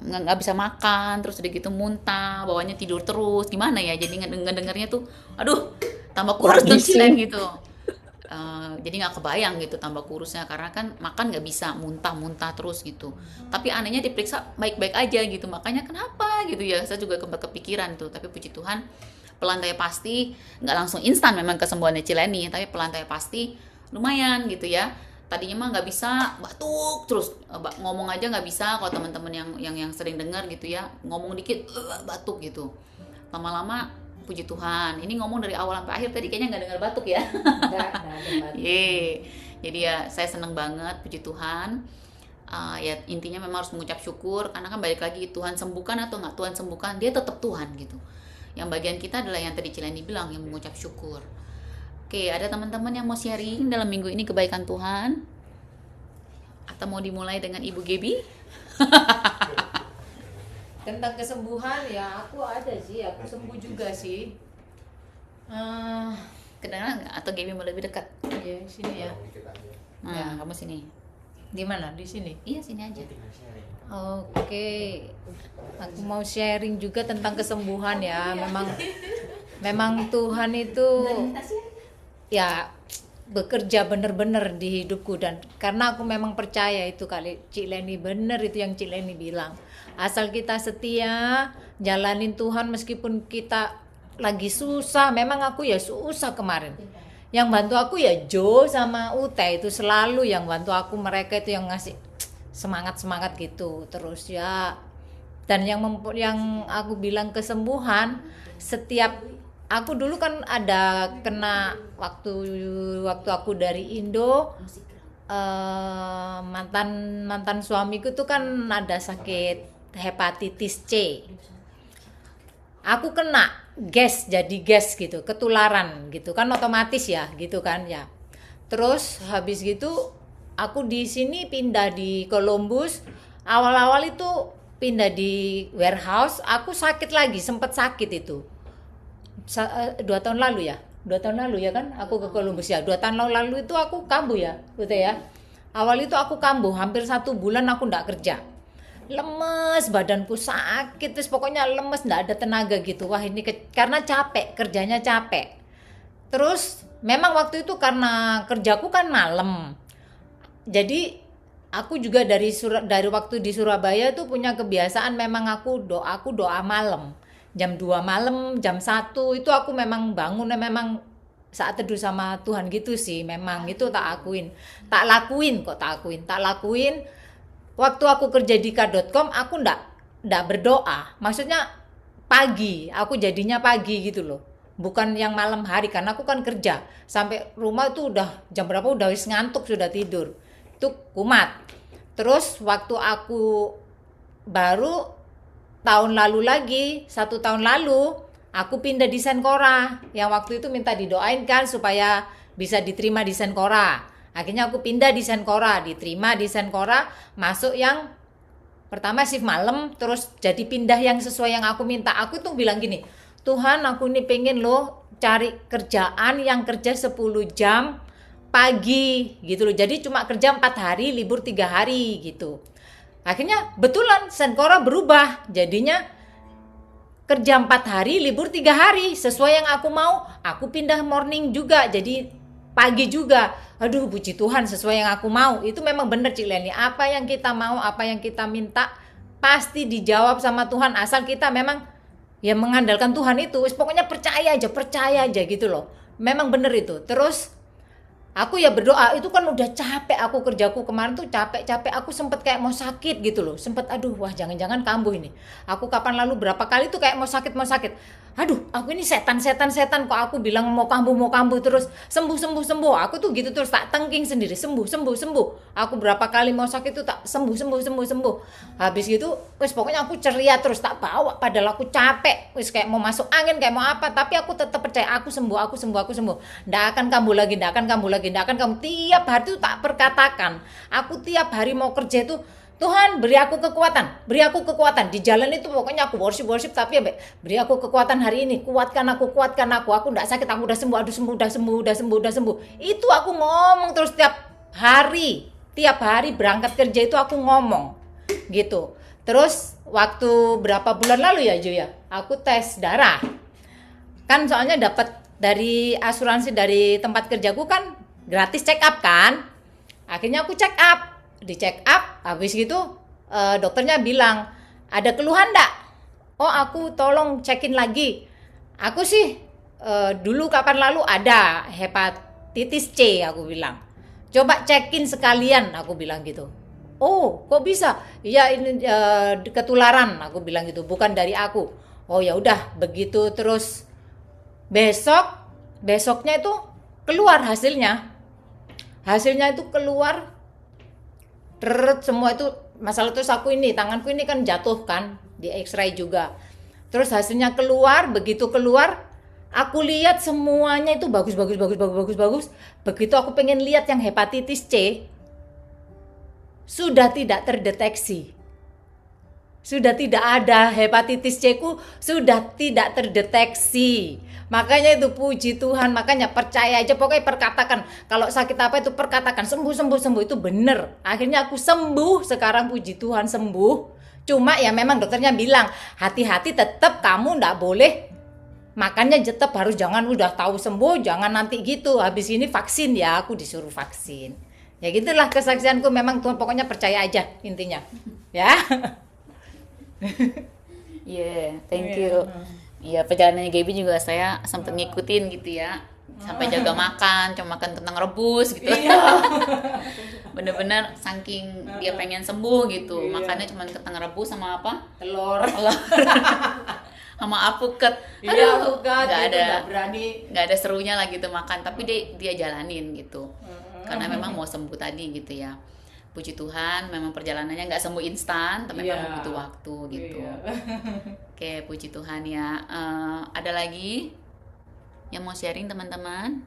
nggak bisa makan, terus udah gitu muntah, bawahnya tidur terus, gimana ya, jadi ngedengernya tuh aduh tambah kurus Kurang dong gizi. Cilen gitu. Jadi nggak kebayang gitu tambah kurusnya, karena kan makan nggak bisa, muntah-muntah terus gitu. Tapi anehnya diperiksa baik-baik aja gitu, makanya kenapa gitu ya, saya juga kepikiran tuh. Tapi puji Tuhan pelan tapi pasti, nggak langsung instan memang kesembuhannya Cileni, tapi pelan tapi pasti lumayan gitu ya. Tadinya mah nggak bisa, batuk terus, ngomong aja nggak bisa. Kalau teman-teman yang sering dengar gitu ya, ngomong dikit batuk gitu. Lama-lama puji Tuhan, ini ngomong dari awal sampai akhir tadi kayaknya nggak dengar batuk ya. Enggak ada batuk. Jadi ya saya seneng banget, puji Tuhan. Ya intinya memang harus mengucap syukur, karena kan balik lagi, Tuhan sembuhkan atau nggak Tuhan sembuhkan, dia tetap Tuhan gitu. Yang bagian kita adalah yang tadi Cileni bilang, yang mengucap syukur. Oke, ada teman-teman yang mau sharing dalam minggu ini kebaikan Tuhan? Atau mau dimulai dengan Ibu Gebi? Tentang kesembuhan ya aku ada sih, aku sembuh juga sih. Kedengaran nggak? Atau Gebi mau lebih dekat? Ya sini ya. Nah, Ya. kamu sini. Di mana? Di sini. Iya, sini aja. Oke. Aku mau sharing juga tentang kesembuhan ya. Memang Tuhan itu ya bekerja bener-bener di hidupku, dan karena aku memang percaya itu kali Cik Leni, bener itu yang Cik Leni bilang, asal kita setia jalanin Tuhan meskipun kita lagi susah. Memang aku ya susah kemarin, yang bantu aku ya Jo sama Ute, itu selalu yang bantu aku, mereka itu yang ngasih semangat gitu terus ya. Dan yang aku bilang kesembuhan, setiap aku dulu kan ada kena waktu aku dari Indo, mantan suamiku tuh kan ada sakit hepatitis C. Aku kena jadi gas gitu, ketularan gitu kan, otomatis ya gitu kan ya. Terus habis gitu aku di sini pindah di Columbus. Awal-awal itu pindah di warehouse, aku sakit lagi, sempat sakit itu. 2 tahun lalu ya kan aku ke Columbus ya. 2 tahun lalu itu aku kambuh ya gitu ya. Awal itu aku kambuh hampir 1 bulan, aku nggak kerja, lemes, badanku sakit, terus pokoknya lemes, nggak ada tenaga gitu. Wah ini karena capek, kerjanya capek. Terus memang waktu itu karena kerjaku kan malam, jadi aku juga dari waktu di Surabaya tuh punya kebiasaan, memang aku doa malam. Jam 2 malam, jam 1 itu aku memang bangun, memang saat teduh sama Tuhan gitu sih. Memang itu tak lakuin. Waktu aku kerja di K.com, aku ndak berdoa. Maksudnya pagi, aku jadinya pagi gitu loh. Bukan yang malam hari, karena aku kan kerja. Sampai rumah itu udah jam berapa, udah wis ngantuk, sudah tidur. Itu kumat. Terus waktu aku baru tahun lalu lagi, 1 tahun lalu, aku pindah di Senkora. Yang waktu itu minta didoain kan supaya bisa diterima di Senkora. Akhirnya aku pindah di Senkora, diterima di Senkora, masuk yang pertama shift malam, terus jadi pindah yang sesuai yang aku minta. Aku tuh bilang gini, Tuhan aku ini pengen loh cari kerjaan yang kerja 10 jam pagi gitu loh. Jadi cuma kerja 4 hari, libur 3 hari gitu. Akhirnya betulan Senkora berubah, jadinya kerja 4 hari, libur 3 hari, sesuai yang aku mau. Aku pindah morning juga, jadi pagi juga. Aduh puji Tuhan, sesuai yang aku mau. Itu memang benar Cik Leni, apa yang kita mau, apa yang kita minta pasti dijawab sama Tuhan, asal kita memang ya mengandalkan Tuhan itu. Pokoknya percaya aja gitu loh. Memang benar itu. Terus aku ya berdoa, itu kan udah capek aku kerjaku kemarin tuh, capek aku sempet kayak mau sakit gitu loh, sempet aduh wah jangan-jangan kambuh ini. Aku kapan lalu berapa kali tuh kayak mau sakit, aduh aku ini setan kok, aku bilang mau kambuh terus sembuh. Aku tuh gitu terus, tak tengking sendiri, sembuh. Aku berapa kali mau sakit tuh tak sembuh. Habis gitu wis pokoknya aku ceria terus, tak bawa, padahal aku capek wis kayak mau masuk angin, kayak mau apa, tapi aku tetap percaya aku sembuh. Nggak akan kambuh lagi. Tiap hari tuh tak perkatakan, aku tiap hari mau kerja itu, Tuhan beri aku kekuatan di jalan itu. Pokoknya aku worship tapi ya beri aku kekuatan hari ini, kuatkan aku enggak sakit, aku udah sembuh. Itu aku ngomong terus tiap hari tiap hari berangkat kerja itu aku ngomong gitu. Terus waktu berapa bulan lalu ya Jo ya, aku tes darah. Kan soalnya dapat dari asuransi dari tempat kerjaku kan gratis check up kan. Akhirnya aku check up, di check up, habis gitu dokternya bilang, ada keluhan enggak? Oh aku tolong cekin lagi. Aku sih dulu kapan lalu ada hepatitis C, aku bilang. Coba cekin sekalian, aku bilang gitu. Oh, kok bisa? Iya ini ketularan, aku bilang gitu, bukan dari aku. Oh ya udah, begitu terus besoknya itu keluar hasilnya. Hasilnya itu keluar, semua itu masalah. Terus aku ini, tanganku ini kan jatuh kan, di X-ray juga. Terus hasilnya keluar, begitu keluar, aku lihat semuanya itu bagus. Begitu aku pengen lihat yang hepatitis C, sudah tidak terdeteksi. Sudah tidak ada, hepatitis C ku sudah tidak terdeteksi. Makanya itu puji Tuhan, makanya percaya aja, pokoknya perkatakan. Kalau sakit apa itu perkatakan, sembuh itu bener. Akhirnya aku sembuh, sekarang puji Tuhan sembuh. Cuma ya memang dokternya bilang, hati-hati tetap kamu ndak boleh makannya tetap harus, jangan udah tahu sembuh, jangan nanti gitu. Habis ini vaksin ya, aku disuruh vaksin. Ya gitulah kesaksianku, memang Tuhan, pokoknya percaya aja intinya. Ya. Iya, thank you. Iya, perjalanannya Gaby juga saya sempat ngikutin gitu ya. Sampai jaga makan, cuma makan kentang rebus gitu. Bener-bener saking dia pengen sembuh gitu. Makannya cuma kentang rebus sama apa? Telur. Sama apuket. Iya, Aduh, apuket, nggak itu ada, nggak berani. nggak ada serunya lah gitu makan. Tapi dia jalanin gitu. Karena memang mau sembuh tadi gitu ya. Puji Tuhan, memang perjalanannya nggak sembuh instan, tapi Iya. memang butuh waktu gitu. Iya. Oke, puji Tuhan ya. Ada lagi yang mau sharing teman-teman?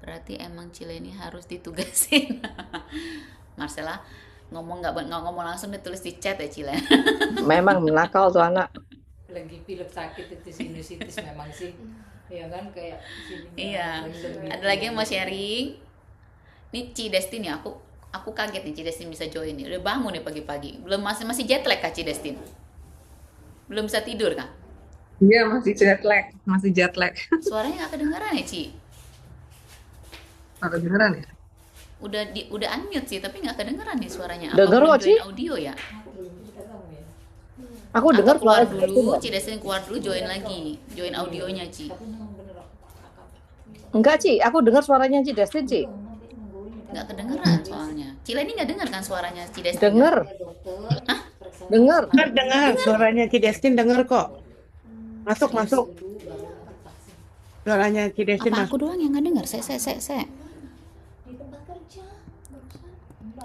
Berarti emang Cileni harus ditugasin. Marcella ngomong nggak ngomong langsung, ditulis di chat ya Cilen. Memang nakal tuh anak. Lagi pilek sakit itu sinusitis memang sih. Iya kan, kayak sini. Iya. Ada lagi yang mau sharing? Nih Ci Destin ya, aku kaget nih Ci Destin bisa join nih. Udah bangun nih pagi-pagi. Belum, masih jet lag kah Ci Destin? Belum bisa tidur kah? Iya, masih jet lag. Suaranya nggak kedengaran ya Ci? Nggak kedengeran ya? Udah unmute sih, tapi nggak kedengeran nih suaranya. Denger belum kok, Ci. join audio ya? Aku dengar Atau keluar suara dulu, Ci Destin keluar dulu, join lagi. Join audionya Ci. Enggak, Ci. Aku dengar suaranya Ci Destin, Ci. Nggak kedengeran soalnya. Cila ini nggak dengar kan suaranya Ci Destin? Dengar. Dengar. Dengar suaranya Ci Destin, dengar kok. Masuk. Suaranya Ci Destin Apa aku masuk. doang yang nggak dengar? Saya.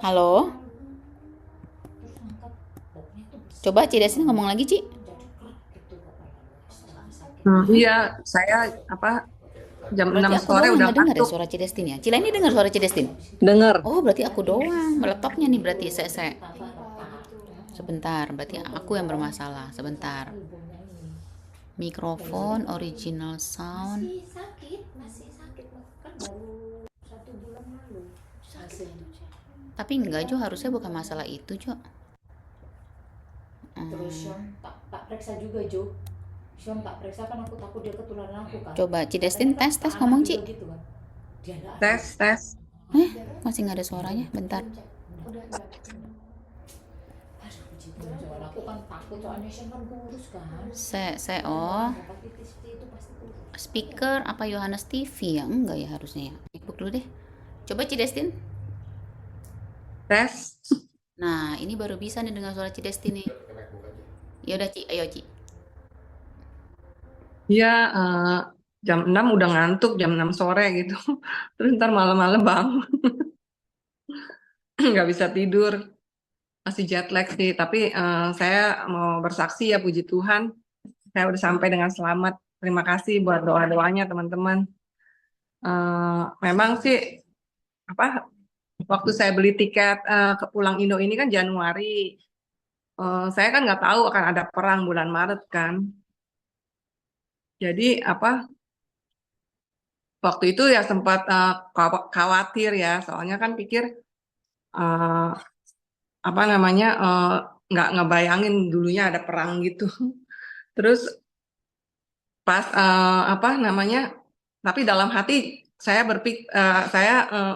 Halo? Coba Ci Destin ngomong lagi, Ci. Iya, saya jam Berarti 6 aku sore doang udah nggak dengar ya ngantuk. suara Ci Destin ya? Cila ini dengar suara Ci Destin? Dengar. Oh, berarti aku doang. Laptopnya nih berarti saya. Sebentar, berarti aku yang bermasalah. Sebentar. Mikrofon, original sound. Tapi enggak Jo, harusnya bukan masalah itu Jo. Terus Sean tak periksa juga Jo. Sean tak periksa kan, aku takut dia ketularan aku kan. Coba Ci Destin tes ngomong Ci. Gitu kan. Dia nggak ada. Tes. Masih nggak ada suaranya. Bentar. Aduh, puji Tuhan, soalnya aku kan takut, soalnya Sean kan kurus kan. Oh. Hepatitis D itu pasti kurus. Speaker apa Yohanes TV ya? Enggak ya harusnya ya. Ikut dulu deh. Coba Ci Destin. Tes. Nah, ini baru bisa nih dengar suara Ci Destin nih. Ya udah Ci, ayo Ci. Iya, jam 6 udah ngantuk, jam 6 sore gitu. Terus ntar malam-malam bangun. Nggak bisa tidur. Masih jet lag sih, tapi saya mau bersaksi ya, puji Tuhan. Saya udah sampai dengan selamat. Terima kasih buat doa-doanya teman-teman. Memang sih, waktu saya beli tiket ke pulang Indo ini kan Januari. Saya kan nggak tahu akan ada perang bulan Maret kan. Jadi waktu itu ya sempat khawatir ya, soalnya kan pikir eh, apa namanya nggak ngebayangin dulunya ada perang gitu. Terus pas apa namanya, tapi dalam hati saya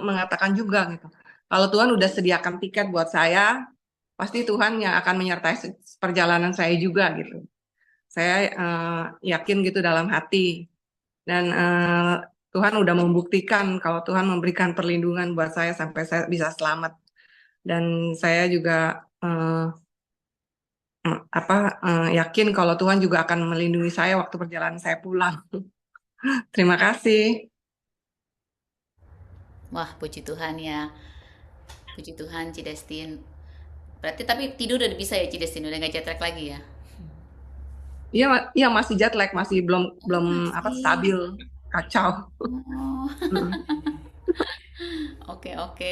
mengatakan juga gitu, kalau Tuhan udah sediakan tiket buat saya, pasti Tuhan yang akan menyertai perjalanan saya juga gitu. Saya yakin gitu dalam hati, dan Tuhan udah membuktikan kalau Tuhan memberikan perlindungan buat saya sampai saya bisa selamat, dan saya juga yakin kalau Tuhan juga akan melindungi saya waktu perjalanan saya pulang. Terima kasih. Wah, puji Tuhan ya. Puji Tuhan, Cidestin. Berarti tapi tidur udah bisa ya, Cidestin? Udah nggak jet lag lagi ya? Iya, masih jet lag, masih belum stabil, kacau. Oh, Mm. oke.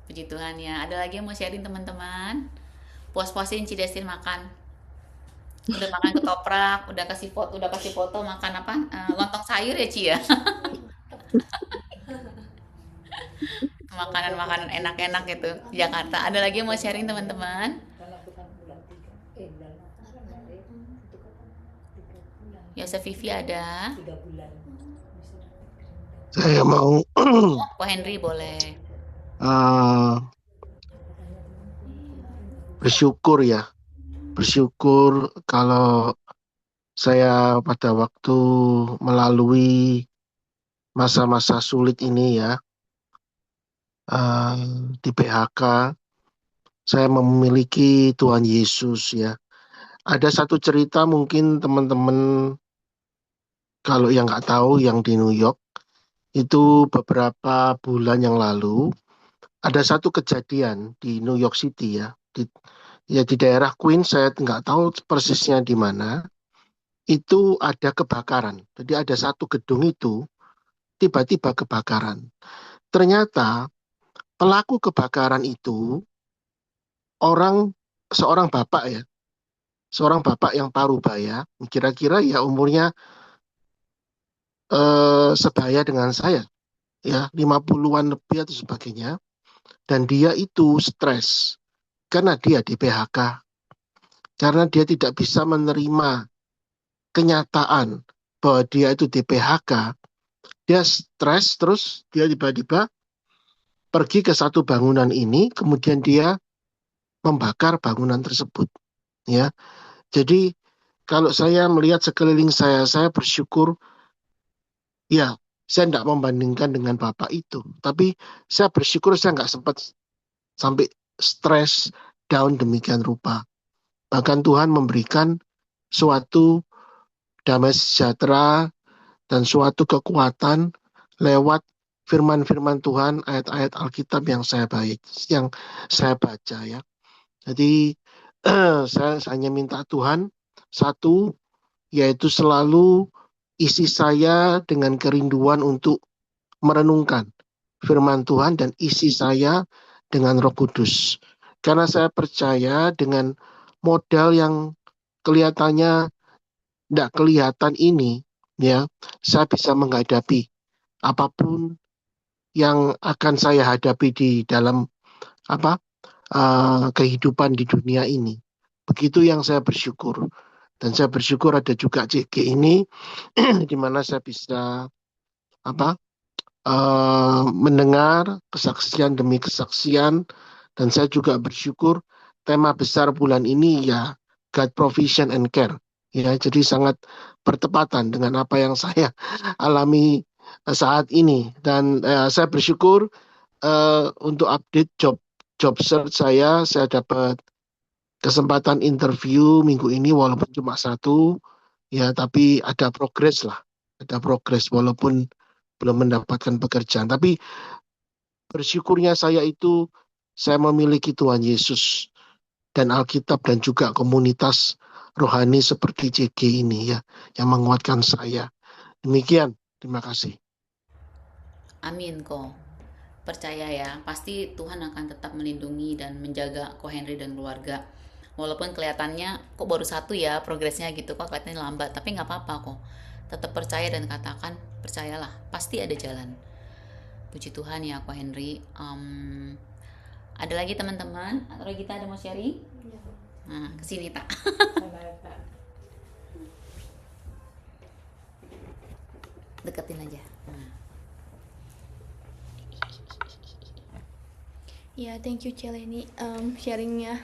Puji Tuhan ya. Ada lagi yang mau sharing teman-teman? Puas-puasin Cidestin makan. Udah makan ketoprak, udah kasih foto makan apa? Lontong sayur ya, Ci ya? Makanan-makanan enak-enak gitu di Jakarta. Ada lagi yang mau sharing teman-teman? Yosef Vivi ada. Saya mau Ko Henry boleh. bersyukur ya. Bersyukur kalau saya pada waktu melalui masa-masa sulit ini ya, di PHK, saya memiliki Tuhan Yesus ya. Ada satu cerita mungkin teman-teman kalau yang nggak tahu, yang di New York, itu beberapa bulan yang lalu, ada satu kejadian di New York City ya, di daerah Queens, saya nggak tahu persisnya di mana, itu ada kebakaran. Jadi ada satu gedung itu tiba-tiba kebakaran. Ternyata pelaku kebakaran itu seorang bapak ya, seorang bapak yang parubaya, kira-kira ya umurnya sebaya dengan saya, ya 50-an lebih atau sebagainya, dan dia itu stres karena dia di PHK, karena dia tidak bisa menerima kenyataan bahwa dia itu di PHK. Dia stres, terus dia tiba-tiba pergi ke satu bangunan ini, kemudian dia membakar bangunan tersebut. Ya, jadi kalau saya melihat sekeliling saya bersyukur. Ya, saya tidak membandingkan dengan bapak itu, tapi saya bersyukur saya nggak sempat sampai stres, down demikian rupa. Bahkan Tuhan memberikan suatu damai sejahtera dan suatu kekuatan lewat firman-firman Tuhan, ayat-ayat Alkitab yang saya baca ya. Jadi saya hanya minta Tuhan satu, yaitu selalu isi saya dengan kerinduan untuk merenungkan firman Tuhan dan isi saya dengan Roh Kudus. Karena saya percaya dengan modal yang kelihatannya tidak kelihatan ini, ya, saya bisa menghadapi apapun yang akan saya hadapi di dalam kehidupan di dunia ini. Begitu yang saya bersyukur. Dan saya bersyukur ada juga CG ini di mana saya bisa mendengar kesaksian demi kesaksian, dan saya juga bersyukur tema besar bulan ini ya God Provision and Care ya, jadi sangat bertepatan dengan apa yang saya alami saat ini. Dan saya bersyukur untuk update job search saya dapat kesempatan interview minggu ini, walaupun cuma satu, ya tapi ada progres walaupun belum mendapatkan pekerjaan. Tapi bersyukurnya saya memiliki Tuhan Yesus dan Alkitab dan juga komunitas rohani seperti CG ini ya, yang menguatkan saya. Demikian, terima kasih. Amin kok. Percaya ya, pasti Tuhan akan tetap melindungi dan menjaga Ko Henry dan keluarga. Walaupun kelihatannya kok baru satu ya progresnya gitu, kok kelihatannya lambat, tapi nggak apa-apa kok. Tetap percaya dan katakan, percayalah, pasti pasti ada jalan. Puji Tuhan ya Ko Henry. Ada lagi teman-teman atau kita ada mau sharing? Nah, kesini tak. Deketin aja. Ya, thank you Celeni. Sharingnya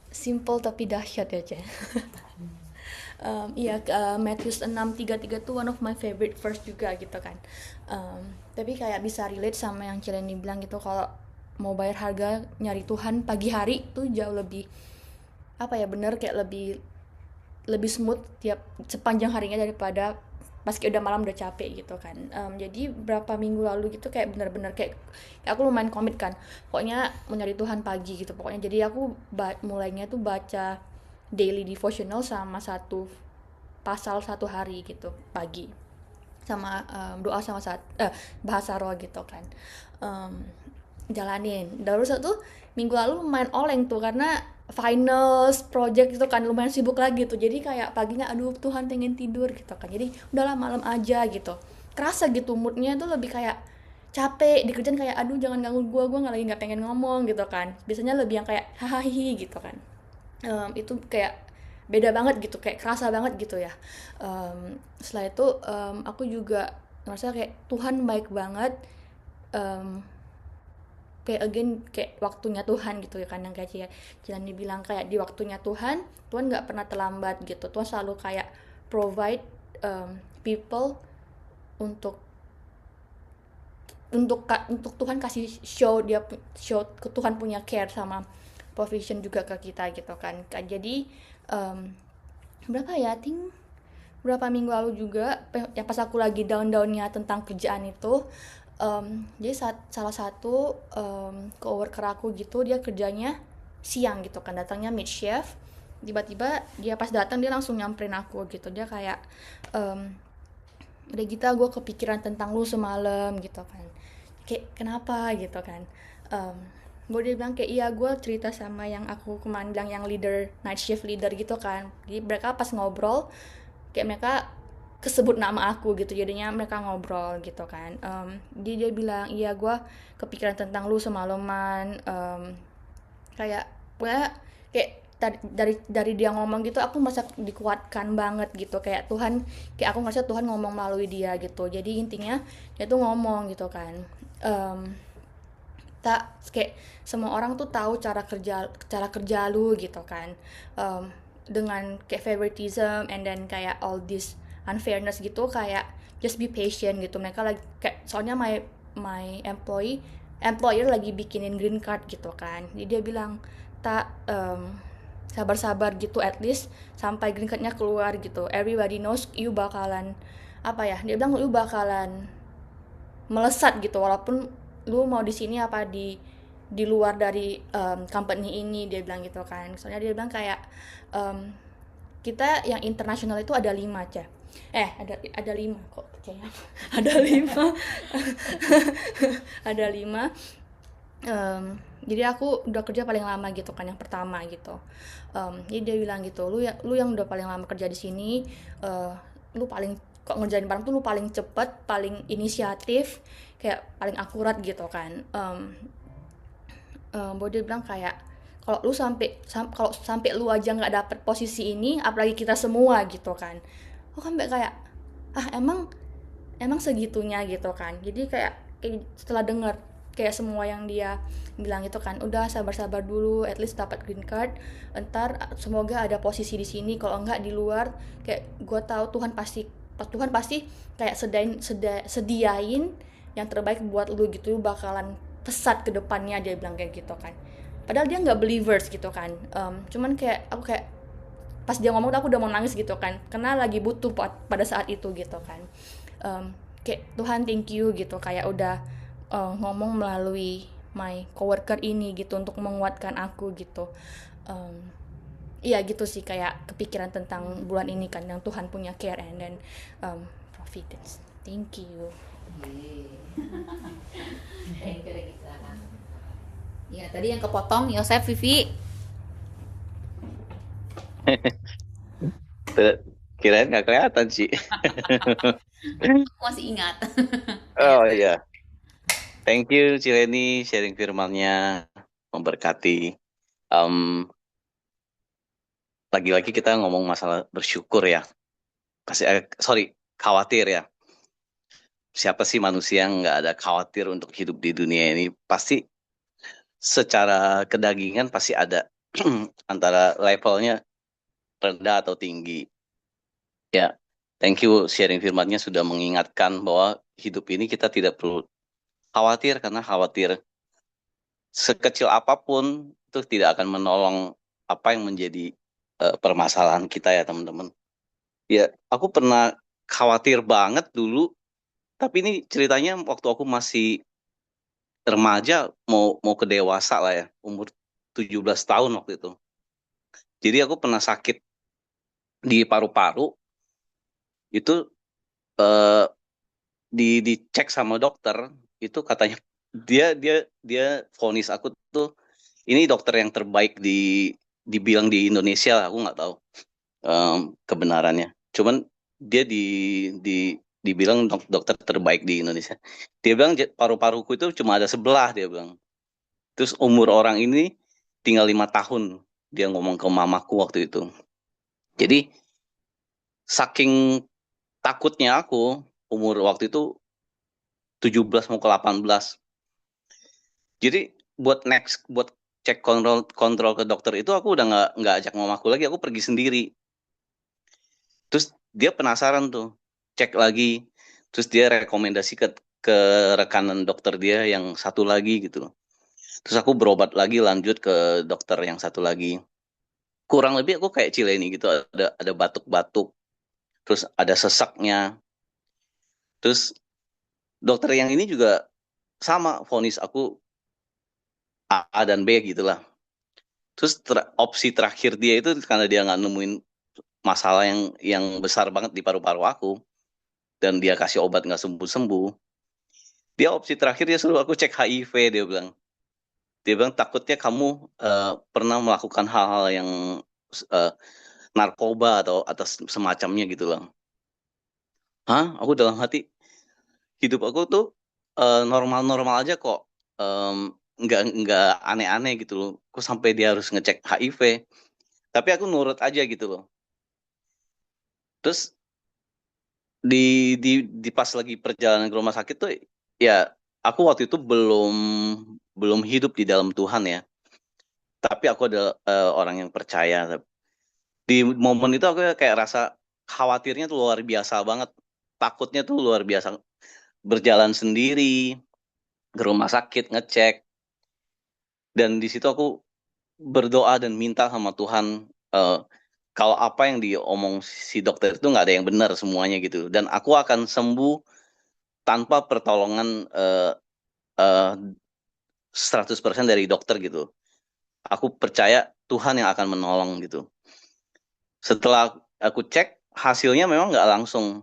simple tapi dahsyat ya, Ce. Matius 6:33 tuh one of my favorite verse juga gitu kan. Tapi kayak bisa relate sama yang Celeni bilang gitu, kalau mau bayar harga nyari Tuhan pagi hari tuh jauh lebih bener kayak lebih smooth tiap sepanjang harinya daripada pas udah malam udah capek gitu kan. Jadi berapa minggu lalu gitu kayak bener-bener kayak aku lumayan komit kan, pokoknya mau nyari Tuhan pagi gitu pokoknya. Jadi aku mulainya tuh baca daily devotional sama satu pasal satu hari gitu pagi, sama doa sama bahasa roh gitu kan. Jalanin. Terus tuh minggu lalu lumayan oleng tuh karena finals project gitu kan, lumayan sibuk lagi tuh. Jadi kayak paginya aduh Tuhan pengen tidur gitu kan. Jadi udahlah malam aja gitu. Kerasa gitu moodnya tuh lebih kayak capek di kerjaan, kayak aduh jangan ganggu gue nggak pengen ngomong gitu kan. Biasanya lebih yang kayak hahaha gitu kan. Itu kayak beda banget gitu, kayak kerasa banget gitu ya. Setelah itu aku juga merasa kayak Tuhan baik banget. Kayak again kayak waktunya Tuhan gitu ya kan, yang kayak Cilani bilang kayak di waktunya Tuhan nggak pernah terlambat gitu. Tuhan selalu kayak provide people untuk Tuhan kasih show Tuhan punya care sama provision juga ke kita gitu kan. Jadi berapa minggu lalu juga yang pas aku lagi down-downnya tentang kerjaan itu, jadi salah satu coworker aku gitu, dia kerjanya siang gitu kan, datangnya mid shift. Tiba-tiba dia pas datang dia langsung nyamperin aku gitu. Dia kayak udah Gita, gue kepikiran tentang lu semalam gitu kan. Kayak kenapa gitu kan. Dia bilang kayak iya, gue cerita sama yang aku kemarin bilang yang leader, night shift leader gitu kan. Jadi mereka pas ngobrol kayak mereka kesebut nama aku gitu, jadinya mereka ngobrol gitu kan. Dia bilang iya gue kepikiran tentang lu semalaman. Kayak dari dia ngomong gitu aku merasa dikuatkan banget gitu, kayak Tuhan, kayak aku merasa Tuhan ngomong melalui dia gitu. Jadi intinya dia tuh ngomong gitu kan, kayak semua orang tuh tahu cara kerja lu gitu kan, dengan kayak favoritism and then kayak all this unfairness gitu, kayak just be patient gitu. Mereka lagi kayak, soalnya my employer lagi bikinin green card gitu kan. Jadi dia bilang sabar-sabar gitu, at least sampai green cardnya keluar gitu. Everybody knows you bakalan dia bilang lu bakalan melesat gitu, walaupun lu mau di sini di luar dari company ini, dia bilang gitu kan. Soalnya dia bilang kayak kita yang internasional itu ada 5 aja. Ada 5 kok percaya. Ada 5. Ada 5. Jadi aku udah kerja paling lama gitu kan, yang pertama gitu. Jadi dia bilang gitu, lu yang udah paling lama kerja di sini, lu paling kok ngerjain barang tuh lu paling cepet, paling inisiatif, kayak paling akurat gitu kan. Dia bilang kayak kalau sampai lu aja nggak dapet posisi ini, apalagi kita semua gitu kan. Sampai kayak emang segitunya gitu kan. Jadi kayak setelah dengar kayak semua yang dia bilang itu kan, udah sabar-sabar dulu, at least dapat green card, entar semoga ada posisi di sini, kalau enggak di luar, kayak gue tahu Tuhan pasti kayak sediain yang terbaik buat lu gitu, bakalan pesat ke depannya, dia bilang kayak gitu kan. Padahal dia nggak believers gitu kan, cuman kayak aku kayak pas dia ngomong aku udah mau nangis gitu kan, karena lagi butuh pada saat itu gitu kan. Kayak Tuhan thank you gitu, kayak udah ngomong melalui my coworker ini gitu untuk menguatkan aku gitu. Iya gitu sih, kayak kepikiran tentang bulan ini kan, yang Tuhan punya care and then providence. Thank you. Thank you Gita. Ya tadi yang kepotong Yosef, Vivi. Kirain nggak kelihatan sih. Aku masih ingat. Oh iya, thank you Cileni sharing firmannya, memberkati. Em, Lagi-lagi kita ngomong masalah bersyukur ya. Pasti, sorry, khawatir ya. Siapa sih manusia yang nggak ada khawatir untuk hidup di dunia ini? Pasti secara kedagingan pasti ada antara levelnya rendah atau tinggi. Ya, thank you sharing firmannya sudah mengingatkan bahwa hidup ini kita tidak perlu khawatir, karena khawatir sekecil apapun itu tidak akan menolong apa yang menjadi permasalahan kita ya teman-teman. Ya, aku pernah khawatir banget dulu, tapi ini ceritanya waktu aku masih remaja mau ke dewasa lah ya, umur 17 tahun waktu itu. Jadi aku pernah sakit di paru-paru, itu eh, dicek sama dokter, itu katanya dia dia dia vonis aku tuh ini dokter yang terbaik dibilang di Indonesia lah, aku nggak tahu kebenarannya. Cuman dia di dibilang dokter terbaik di Indonesia. Dia bilang paru-paruku itu cuma ada sebelah, dia bilang. Terus umur orang ini tinggal 5 tahun. Dia ngomong ke mamaku waktu itu. Jadi saking takutnya aku, umur waktu itu 17 mau ke 18. Jadi buat cek kontrol ke dokter itu aku udah nggak ajak mamaku lagi, aku pergi sendiri. Terus dia penasaran tuh, cek lagi. Terus dia rekomendasi ke rekanan dokter dia yang satu lagi gitu. Terus aku berobat lagi, lanjut ke dokter yang satu lagi. Kurang lebih aku kayak Cileni gitu, ada batuk-batuk, terus ada sesaknya. Terus dokter yang ini juga sama, vonis aku A dan B gitulah. Terus opsi terakhir dia itu karena dia nggak nemuin masalah yang besar banget di paru-paru aku, dan dia kasih obat nggak sembuh-sembuh. Dia opsi terakhir dia suruh aku cek HIV, dia bilang. Dia bilang takutnya kamu pernah melakukan hal-hal yang eh, narkoba atau atas semacamnya gitu loh. Hah? Aku dalam hati, hidup aku tuh normal-normal aja kok. Nggak aneh-aneh gitu loh. Kok sampai dia harus ngecek HIV? Tapi aku nurut aja gitu loh. Terus di pas lagi perjalanan ke rumah sakit tuh, ya aku waktu itu belum hidup di dalam Tuhan ya. Tapi aku adalah orang yang percaya. Di momen itu aku kayak rasa khawatirnya tuh luar biasa banget. Takutnya tuh luar biasa. Berjalan sendiri ke rumah sakit ngecek. Dan di situ aku berdoa dan minta sama Tuhan, kalau apa yang diomong si dokter itu nggak ada yang benar semuanya gitu. Dan aku akan sembuh tanpa pertolongan 100% dari dokter gitu. Aku percaya Tuhan yang akan menolong gitu. Setelah aku cek, hasilnya memang nggak langsung.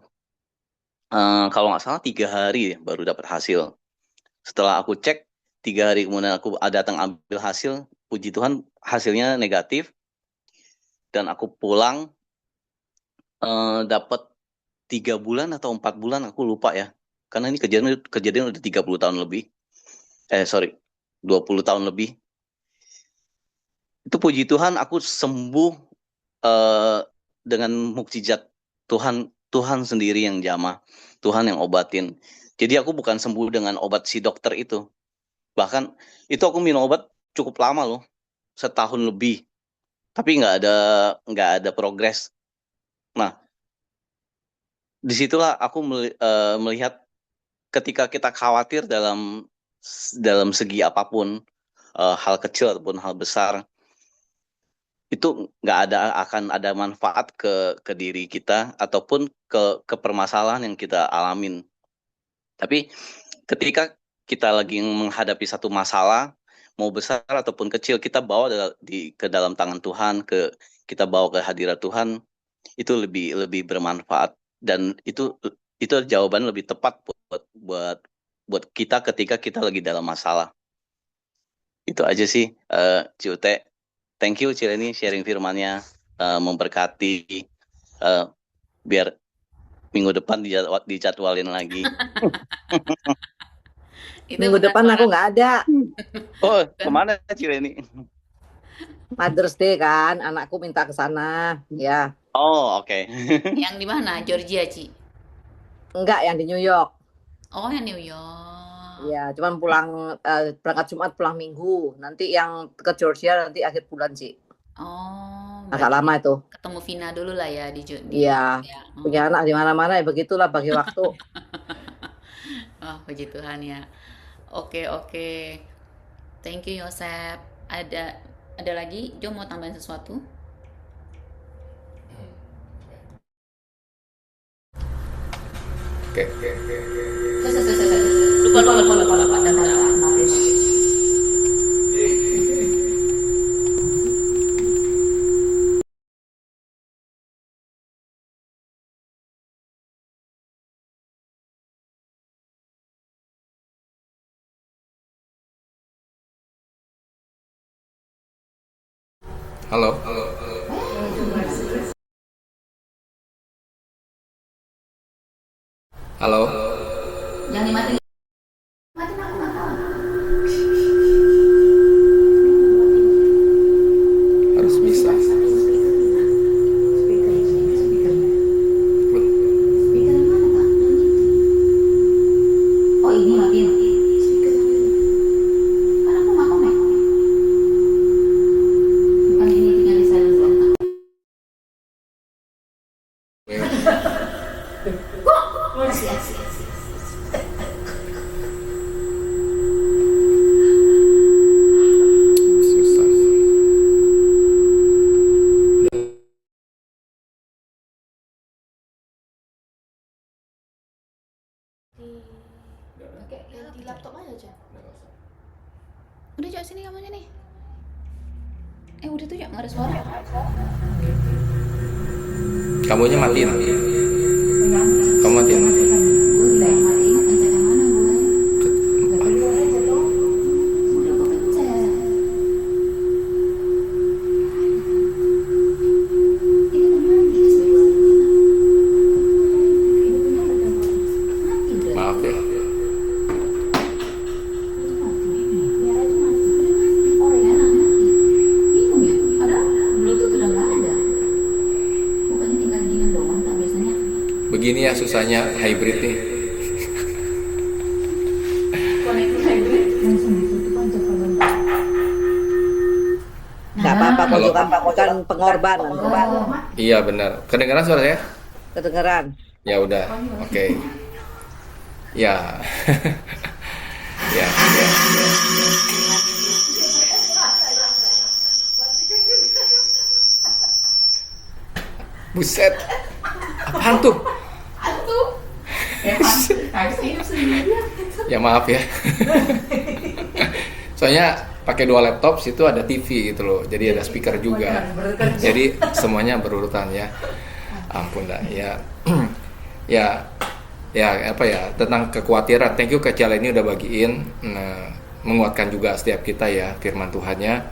Kalau nggak salah 3 hari ya, baru dapat hasil. Setelah aku cek, 3 hari kemudian aku datang ambil hasil. Puji Tuhan, hasilnya negatif. Dan aku pulang, dapat 3 bulan atau 4 bulan, aku lupa ya. Karena ini kejadian udah 30 tahun lebih. 20 tahun lebih. Itu puji Tuhan, aku sembuh dengan mukjizat Tuhan. Tuhan sendiri yang jamah, Tuhan yang obatin. Jadi aku bukan sembuh dengan obat si dokter itu. Bahkan itu aku minum obat cukup lama loh, setahun lebih. Tapi nggak ada progres. Nah, disitulah aku melihat ketika kita khawatir dalam segi apapun, hal kecil ataupun hal besar, itu nggak akan ada manfaat ke diri kita ataupun ke permasalahan yang kita alamin. Tapi ketika kita lagi menghadapi satu masalah, mau besar ataupun kecil, kita bawa ke dalam tangan Tuhan, kita bawa ke hadirat Tuhan, itu lebih bermanfaat, dan itu jawaban lebih tepat buat kita ketika kita lagi dalam masalah. Itu aja sih, Cute. Thank you Cileni sharing firmannya, memberkati. biar minggu depan dijadwalin lagi. Itu Minggu bukan depan aku suara nggak ada. Oh, kemana Cileni? Mother's Day kan, anakku minta ke sana. Ya, Oh, oke. yang di mana? Georgia, Ci. enggak yang di New York. Oh, yang New York. Ya, cuman pulang berangkat Jumat pulang Minggu. Nanti yang ke Georgia nanti akhir bulan sih. Oh, Agak berarti lama itu. ketemu Vina dulu lah ya di Iya, ya. punya anak di mana-mana ya begitulah bagi waktu. Oh, puji Tuhan ya. Oke, oke. Thank you, Yosep. Ada lagi? Jo mau tambahin sesuatu? Oke. Lupa. Halo. Halo. Jangan dimatiin. Matiin aku nggak tahu. Harus bisa. Speaker yang mana, Pak? Yang itu. Oh, ini matiin. Kan aku nggak connect. Bukan ini tinggal di silent dulu. Susah. Di laptop aja aja. Udah, Cok, sini kamu sini. Udah tuh, Cok, nggak ada suara. Kamunya matiin. Kamu matiin. Gue nggak yang matiin, pencet yang mana gue? Udah gue pencet. Ini kan mati mati udah. Maaf ya. Biar aja mati. Orang enak mati. Bingung ya? Padahal Bluetooth udah nggak ada. Bukannya tinggal gini doang, tak biasanya. Begini ya susahnya hybrid nih. Connect hybrid langsung ditutup aja kalau nggak. Nggak apa-apa, Kalau- bukan pengorbanan, Pak. Iya benar. Kedengaran suara saya? Kedengeran. Ya udah. Oke. Ya. Ya. Buset. Apaan tuh? Ya maaf ya. Soalnya pakai 2 laptop, situ ada TV gitu loh. Jadi ada speaker juga. Jadi semuanya berurutan ya. Ampun dah ya. ya apa ya, tentang kekhawatiran. Thank you ke Ciala ini udah bagiin, menguatkan juga setiap kita ya firman Tuhannya.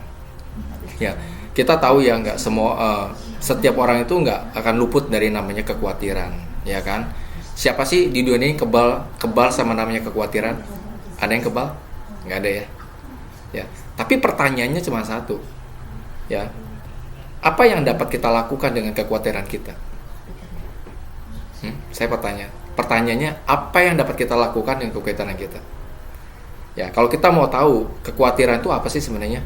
Ya, kita tahu ya nggak semua setiap orang itu nggak akan luput dari namanya kekhawatiran, ya kan? Siapa sih di dunia ini kebal sama namanya kekhawatiran? Ada yang kebal? Nggak ada ya. Ya, tapi pertanyaannya cuma satu, ya. Apa yang dapat kita lakukan dengan kekhawatiran kita? Saya pertanyaannya, apa yang dapat kita lakukan dengan kekhawatiran kita? Ya, kalau kita mau tahu kekhawatiran itu apa sih sebenarnya?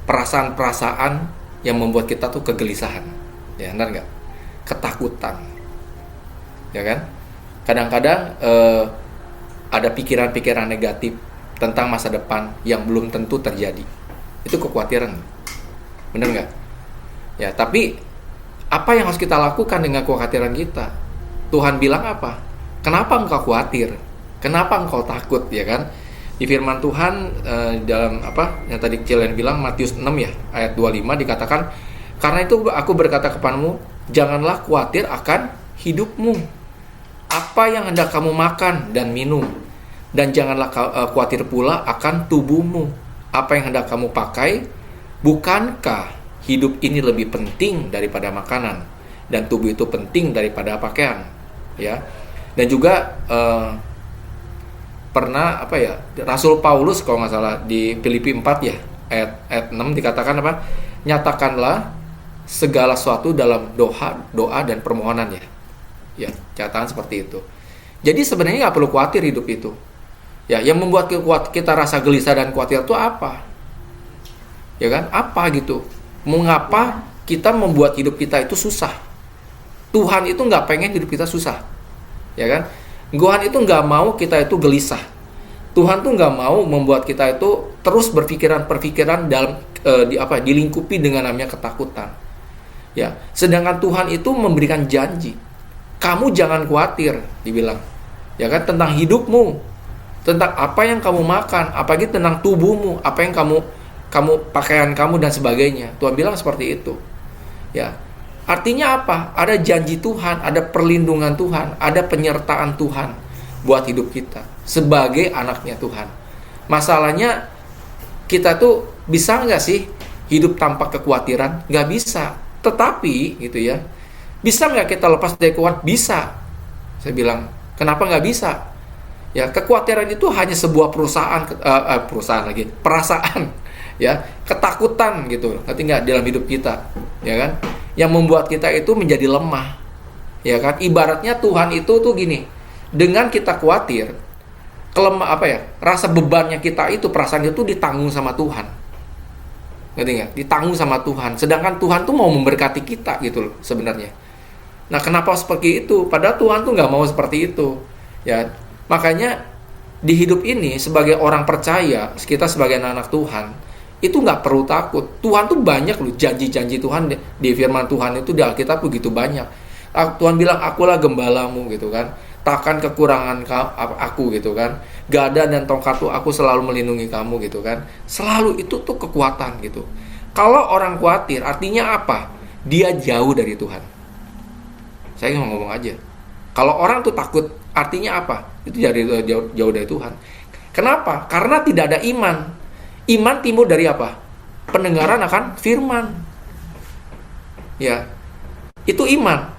Perasaan-perasaan yang membuat kita tuh kegelisahan, ya benar nggak? Ketakutan, ya kan? Kadang-kadang ada pikiran-pikiran negatif tentang masa depan yang belum tentu terjadi. Itu kekhawatiran, benar nggak? Ya, tapi apa yang harus kita lakukan dengan kekhawatiran kita? Tuhan bilang apa? Kenapa engkau khawatir? Kenapa engkau takut, ya kan? Di firman Tuhan dalam apa yang tadi Cilen bilang, Matius 6 ya ayat 25 dikatakan, karena itu aku berkata kepadamu, janganlah khawatir akan hidupmu, apa yang hendak kamu makan dan minum, dan janganlah khawatir pula akan tubuhmu, apa yang hendak kamu pakai. Bukankah hidup ini lebih penting daripada makanan, dan tubuh itu penting daripada pakaian, ya. Dan juga pernah Rasul Paulus kalau nggak salah di Filipi 4 ya ayat 6 dikatakan apa? Nyatakanlah segala sesuatu dalam doa dan permohonan ya. Ya, catatan seperti itu. Jadi sebenarnya nggak perlu khawatir hidup itu. Ya, yang membuat kita rasa gelisah dan khawatir itu apa? Ya kan? Apa gitu? Mengapa kita membuat hidup kita itu susah? Tuhan itu nggak pengen hidup kita susah. Ya kan? Tuhan itu nggak mau kita itu gelisah. Tuhan tuh nggak mau membuat kita itu terus berpikiran dalam dilingkupi dengan namanya ketakutan. Ya, sedangkan Tuhan itu memberikan janji. Kamu jangan khawatir, dibilang. Ya kan, tentang hidupmu, tentang apa yang kamu makan, apalagi tentang tubuhmu, apa yang kamu pakaian kamu dan sebagainya. Tuhan bilang seperti itu. Ya. Artinya apa? Ada janji Tuhan, ada perlindungan Tuhan, ada penyertaan Tuhan buat hidup kita sebagai anaknya Tuhan. Masalahnya kita tuh bisa nggak sih hidup tanpa kekhawatiran? Nggak bisa. Tetapi gitu ya, bisa nggak kita lepas dari kekhawatiran? Bisa. Saya bilang, kenapa nggak bisa? Ya, kekhawatiran itu hanya sebuah perasaan, ya, ketakutan gitu. Ngerti nggak dalam hidup kita, ya kan? Yang membuat kita itu menjadi lemah, ya kan? Ibaratnya Tuhan itu tuh gini, dengan kita khawatir, rasa bebannya kita itu, perasaan itu ditanggung sama Tuhan. Ngerti nggak? Ditanggung sama Tuhan. Sedangkan Tuhan tuh mau memberkati kita gitu loh sebenarnya. Nah, kenapa seperti itu? Padahal Tuhan tuh nggak mau seperti itu. Ya, makanya di hidup ini sebagai orang percaya, kita sebagai anak Tuhan, itu nggak perlu takut. Tuhan tuh banyak loh janji-janji Tuhan di firman Tuhan itu di Alkitab begitu banyak. Tuhan bilang, akulah gembalamu gitu kan. Takkan kekurangan aku gitu kan. Gada dan tongkatku aku selalu melindungi kamu gitu kan. Selalu itu tuh kekuatan gitu. Kalau orang khawatir artinya apa? Dia jauh dari Tuhan. Saya ngomong aja. Kalau orang tuh takut artinya apa? Itu jauh dari Tuhan. Kenapa? Karena tidak ada iman. Iman timbul dari apa? Pendengaran akan firman. Ya. Itu iman.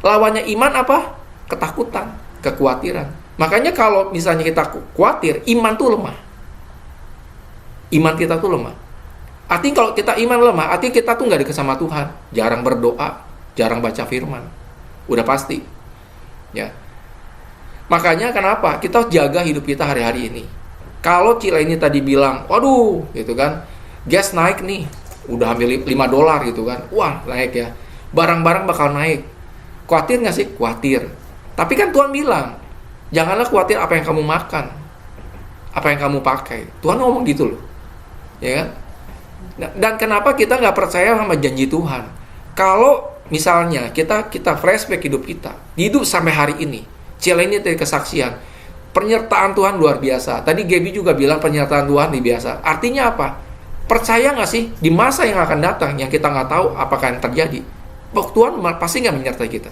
Lawannya iman apa? Ketakutan, kekhawatiran. Makanya kalau misalnya kita khawatir, iman tuh lemah. Iman kita tuh lemah. Artinya kalau kita iman lemah, artinya kita tuh nggak dekat sama Tuhan. Jarang berdoa, jarang baca firman. Udah pasti. Ya. Makanya kenapa? Kita harus jaga hidup kita hari-hari ini. Kalau Cila ini tadi bilang, waduh, gitu kan, gas naik nih, udah hampir $5 gitu kan, wah naik ya, barang-barang bakal naik. Khawatir nggak sih? Khawatir. Tapi kan Tuhan bilang, janganlah khawatir apa yang kamu makan, apa yang kamu pakai. Tuhan ngomong gitu loh, ya kan? Dan kenapa kita nggak percaya sama janji Tuhan? Kalau misalnya kita flashback hidup kita, hidup sampai hari ini, Cila ini dari kesaksian. Penyertaan Tuhan luar biasa. Tadi Gaby juga bilang penyertaan Tuhan biasa. Artinya apa? Percaya nggak sih di masa yang akan datang yang kita nggak tahu apakah yang terjadi? Tuhan pasti nggak menyertai kita.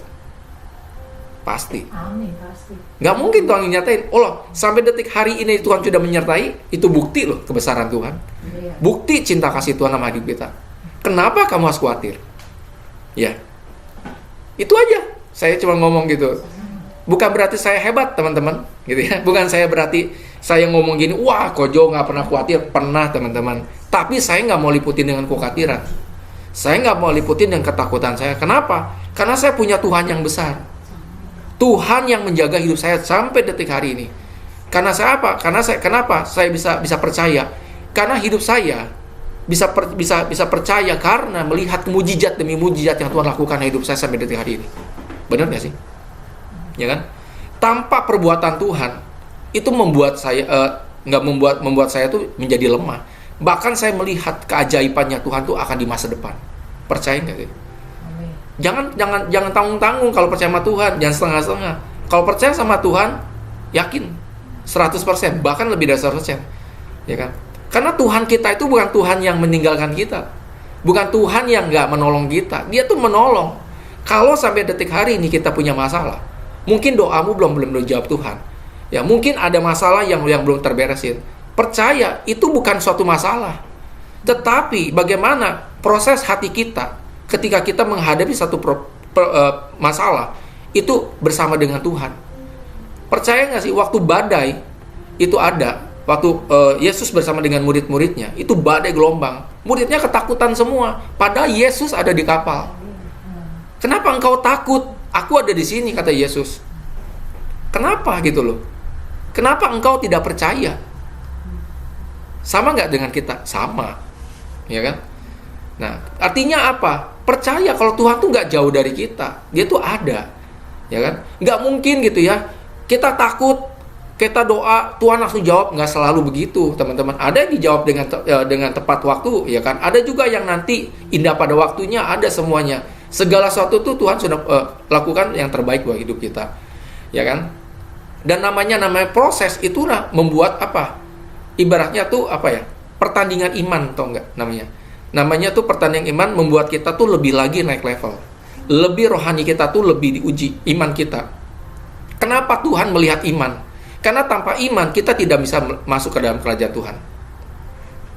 Pasti. Amin, pasti. Nggak mungkin Tuhan menyertai. Oh, sampai detik hari ini Tuhan sudah menyertai. Itu bukti loh kebesaran Tuhan. Iya. Bukti cinta kasih Tuhan sama hidup kita. Kenapa kamu harus khawatir? Ya, itu aja. Saya cuma ngomong gitu. Bukan berarti saya hebat teman-teman, gitu ya. Bukan saya berarti saya ngomong gini, wah Kojo nggak pernah khawatir, pernah teman-teman. Tapi saya nggak mau liputin dengan kekhawatiran. Saya nggak mau liputin dengan ketakutan saya. Kenapa? Karena saya punya Tuhan yang besar. Tuhan yang menjaga hidup saya sampai detik hari ini. Karena saya apa? Kenapa saya bisa percaya? Karena hidup saya bisa percaya karena melihat mujizat demi mujizat yang Tuhan lakukan di hidup saya sampai detik hari ini. Benar nggak sih? Ya kan? Tanpa perbuatan Tuhan itu membuat saya membuat saya tuh menjadi lemah. Bahkan saya melihat keajaibannya Tuhan tuh akan di masa depan. Percaya nggak sih? Jangan tanggung-tanggung kalau percaya sama Tuhan, jangan setengah-setengah. Kalau percaya sama Tuhan, yakin 100%, bahkan lebih dari 100%. Ya kan? Karena Tuhan kita itu bukan Tuhan yang meninggalkan kita. Bukan Tuhan yang nggak menolong kita. Dia tuh menolong. Kalau sampai detik hari ini kita punya masalah, mungkin doamu belum dijawab Tuhan. Ya, mungkin ada masalah yang belum terberesin. Percaya, itu bukan suatu masalah. Tetapi bagaimana proses hati kita ketika kita menghadapi satu masalah, itu bersama dengan Tuhan. Percaya nggak sih, waktu badai itu ada, waktu Yesus bersama dengan murid-muridnya, itu badai gelombang, muridnya ketakutan semua, padahal Yesus ada di kapal. Kenapa engkau takut? Aku ada di sini, kata Yesus. Kenapa gitu loh? Kenapa engkau tidak percaya? Sama nggak dengan kita? Sama, ya kan? Nah, artinya apa? Percaya kalau Tuhan tuh nggak jauh dari kita, Dia tuh ada, ya kan? Nggak mungkin gitu ya. Kita takut, kita doa, Tuhan langsung jawab. Nggak selalu begitu, teman-teman. Ada yang dijawab dengan tepat waktu, ya kan? Ada juga yang nanti indah pada waktunya. Ada semuanya. Segala sesuatu tuh Tuhan sudah lakukan yang terbaik buat hidup kita, ya kan? Dan namanya proses itulah membuat apa? Ibaratnya tuh apa ya? Pertandingan iman, tau nggak namanya? Namanya tuh pertandingan iman, membuat kita tuh lebih lagi naik level. Lebih rohani kita tuh lebih diuji, iman kita. Kenapa Tuhan melihat iman? Karena tanpa iman kita tidak bisa masuk ke dalam kerajaan Tuhan.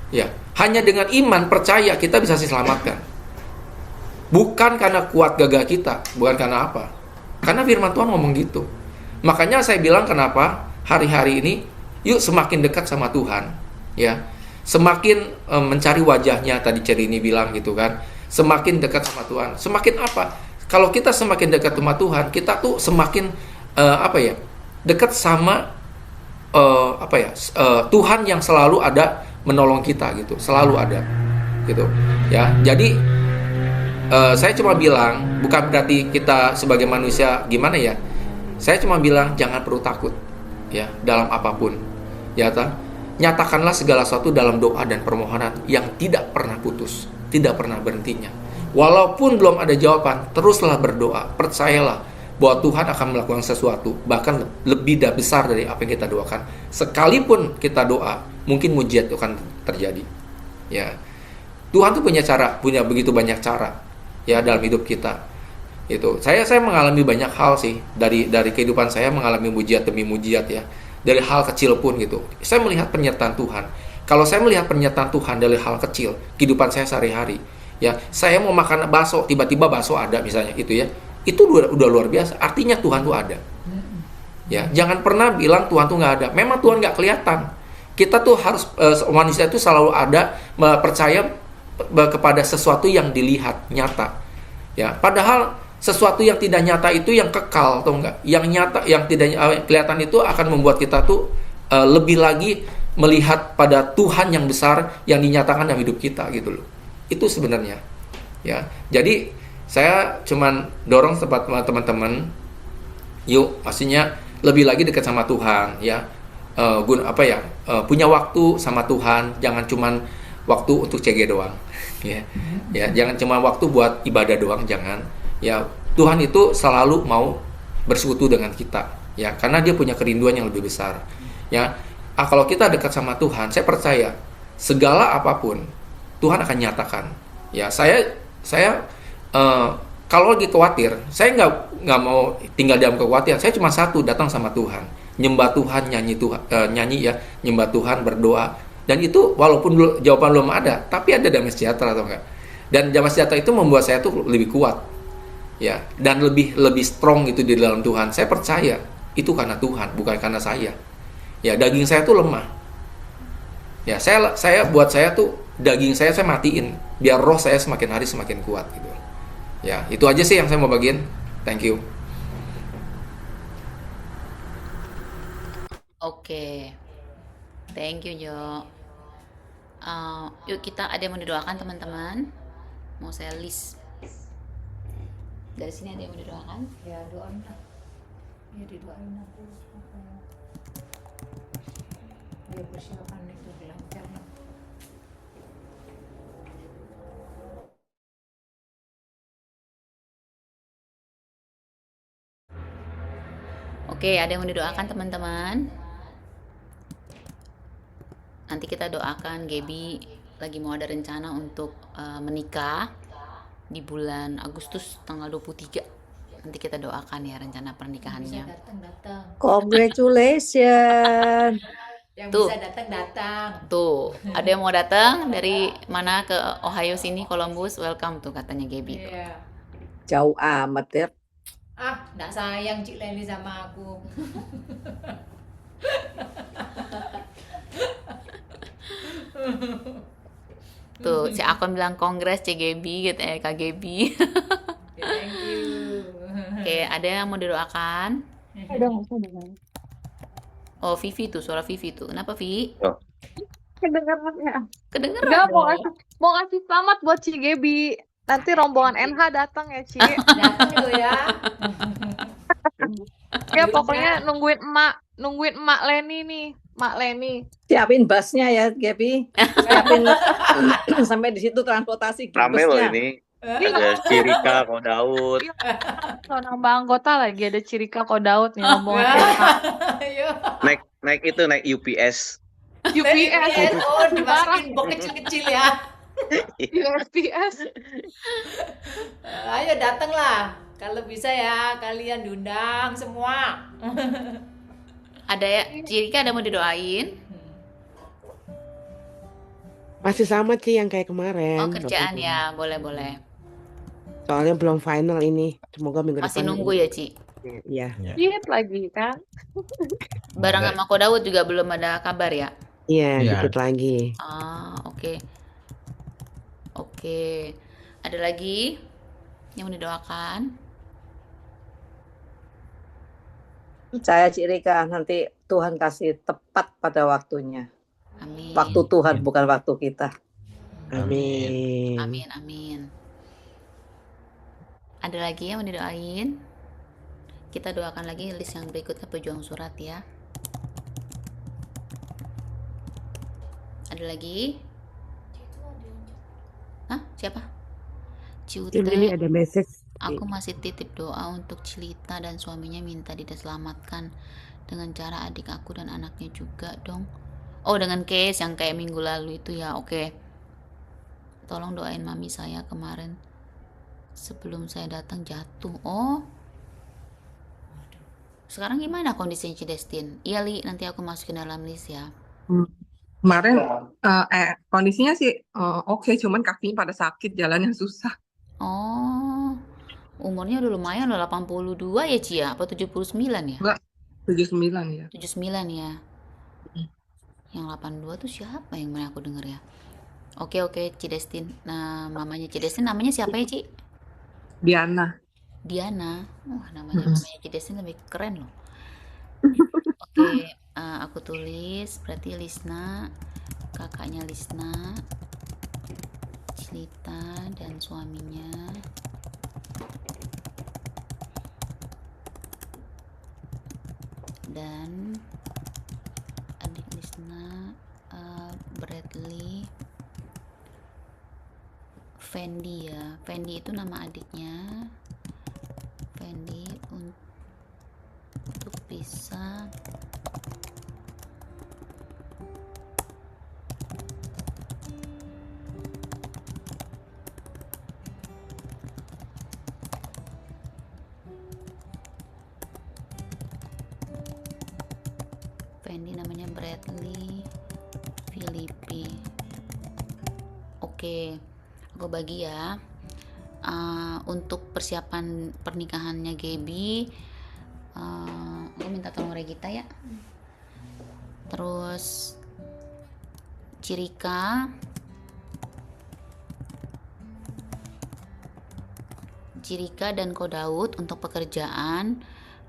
Ya, hanya dengan iman percaya kita bisa diselamatkan. Bukan karena kuat gagah kita, bukan karena apa? Karena firman Tuhan ngomong gitu. Makanya saya bilang kenapa hari-hari ini yuk semakin dekat sama Tuhan, ya. Semakin mencari wajahnya, tadi Cerini bilang gitu kan. Semakin dekat sama Tuhan. Semakin apa? Kalau kita semakin dekat sama Tuhan, kita tuh semakin dekat sama Tuhan yang selalu ada menolong kita gitu, selalu ada gitu. Ya, jadi saya cuma bilang, bukan berarti kita sebagai manusia gimana ya. Saya cuma bilang jangan perlu takut, ya, dalam apapun, ya ta. Nyatakanlah segala sesuatu dalam doa dan permohonan yang tidak pernah putus, tidak pernah berhentinya. Walaupun belum ada jawaban, teruslah berdoa. Percayalah bahwa Tuhan akan melakukan sesuatu, bahkan lebih besar dari apa yang kita doakan. Sekalipun kita doa, mungkin mujizat itu akan terjadi. Ya, Tuhan tuh punya begitu banyak cara, ya, dalam hidup kita. Itu saya mengalami banyak hal sih dari kehidupan saya, mengalami mujizat demi mujizat, ya. Dari hal kecil pun gitu, saya melihat penyertaan Tuhan. Kalau saya melihat penyertaan Tuhan dari hal kecil, kehidupan saya sehari-hari, ya, saya mau makan bakso, tiba-tiba bakso ada misalnya, itu ya, itu udah luar biasa. Artinya Tuhan tuh ada. Ya, jangan pernah bilang Tuhan tuh nggak ada. Memang Tuhan nggak kelihatan. Kita tuh harus manusia itu selalu ada, percaya kepada sesuatu yang dilihat nyata. Ya, padahal sesuatu yang tidak nyata itu yang kekal, atau enggak? Yang nyata, yang tidak kelihatan itu akan membuat kita tuh lebih lagi melihat pada Tuhan yang besar yang dinyatakan dalam hidup kita gitu loh. Itu sebenarnya. Ya. Jadi saya cuman dorong teman-teman, yuk, maksudnya lebih lagi dekat sama Tuhan, ya. Punya waktu sama Tuhan, jangan cuman waktu untuk CG doang. Ya. Ya, jangan cuma waktu buat ibadah doang, jangan. Ya, Tuhan itu selalu mau bersekutu dengan kita, ya, karena Dia punya kerinduan yang lebih besar, ya. Kalau kita dekat sama Tuhan, saya percaya segala apapun Tuhan akan nyatakan, ya. Saya kalau lagi khawatir, saya nggak mau tinggal dalam kekhawatiran. Saya cuma satu, datang sama Tuhan, nyembah Tuhan, nyanyi, ya, nyembah Tuhan, berdoa, dan itu walaupun jawaban belum ada, tapi ada damai sejahtera, atau enggak? Dan damai sejahtera itu membuat saya tuh lebih kuat, ya, dan lebih strong gitu di dalam Tuhan. Saya percaya itu karena Tuhan, bukan karena saya. Ya, daging saya tuh lemah. Ya, buat saya tuh daging saya matiin biar roh saya semakin hari semakin kuat gitu. Ya, itu aja sih yang saya mau bagiin. Thank you. Oke, thank you Jo. Yuk kita ada yang mau didoakan teman-teman. Mau saya list. Dari sini ada yang mau didoakan? Ya doain lah. Ya didoain aku. Ya persilakan itu dilancarkan. Oke, ada yang mau didoakan teman-teman? Nanti kita doakan Gaby lagi mau ada rencana untuk menikah di bulan Agustus tanggal 23. Nanti kita doakan ya rencana pernikahannya. Bisa datang. Congratulations. Yang Tuh. bisa datang. Tuh, ada yang mau datang dari mana ke Ohio sini, Columbus, welcome tuh katanya Gaby. Iya. Jauh amat ya. Ah, nggak sayang Cik Leli sama aku. Tuh, si Akon bilang kongres CGB gitu KGB. Thank you. Oke, ada yang mau didoakan? Udah nggak usah dengar. Oh, Vivi tuh, suara Vivi tuh. Kenapa, Vi? Kedengeran ya. Kedengeran Enggak dong. mau ngasih selamat buat Ci Gebi. Nanti rombongan NH datang ya, Ci. Datang lo ya. Ya pokoknya nungguin emak Leni nih, Mak Leni. Siapin busnya ya, Gaby. Siapin sampai di situ transportasi Rame loh busnya. ini. Ada Cirika, Kodaud. Kalau nambah anggota lagi ada Cirika Kodaud nih rombongan NH. Ayo. Naik UPS. UPS. Oh, dimasukin box kecil-kecil ya. UPS. Ayo datanglah. Kalau bisa ya, kalian diundang semua. Ada ya, Cirika ada mau didoain? Masih sama Ci yang kayak kemarin. Oh, kerjaan ya, boleh-boleh. Soalnya belum final ini. Semoga minggu Masih depan. nunggu ya, Ci? Iya. Diet lagi kan. Barang sama Kodaud juga belum ada kabar ya? Iya, Iya. dikit lagi. Ah, oke. Oke. Ada lagi yang mau didoakan? Saya Cik Rika, nanti Tuhan kasih tepat pada waktunya. Amin. Waktu Tuhan bukan waktu kita. Amin. Amin, amin. Ada lagi yang mau didoain? Kita doakan lagi list yang berikutnya pejuang surat ya. Ada lagi? Hah? Siapa? Ciute. Ini ada message. Aku masih titip doa untuk Cilita dan suaminya minta diselamatkan dengan cara adik aku dan anaknya juga dong. Oh, dengan case yang kayak minggu lalu itu ya. Oke. Tolong doain mami saya kemarin sebelum saya datang jatuh. Oh. Sekarang gimana kondisinya Cidestin? Iya Li, nanti aku masukin dalam list ya. Kemarin kondisinya sih oke, cuman kakinya pada sakit, jalannya susah. Oh. Umurnya udah lumayan loh, 82 ya Cia? Apa 79 ya? Enggak, 79 ya. 79 ya. Yang 82 tuh siapa yang mana aku denger ya? Oke, Cidestin. Nah, mamanya Cidestin namanya siapa ya, Ci? Diana. Diana. Wah, namanya Cidestin lebih keren loh. Oke, aku tulis berarti Lisna, kakaknya Lisna, Cilita dan suaminya. Dan adik Lisna, Bradley, Fendi ya. Fendi itu nama adiknya. Fendi untuk bisa Fendi namanya Bradley Filipi. Oke, aku bagi ya. Untuk persiapan pernikahannya Gaby, aku minta tolong Regita ya. Terus Cirika dan Kodaud untuk pekerjaan.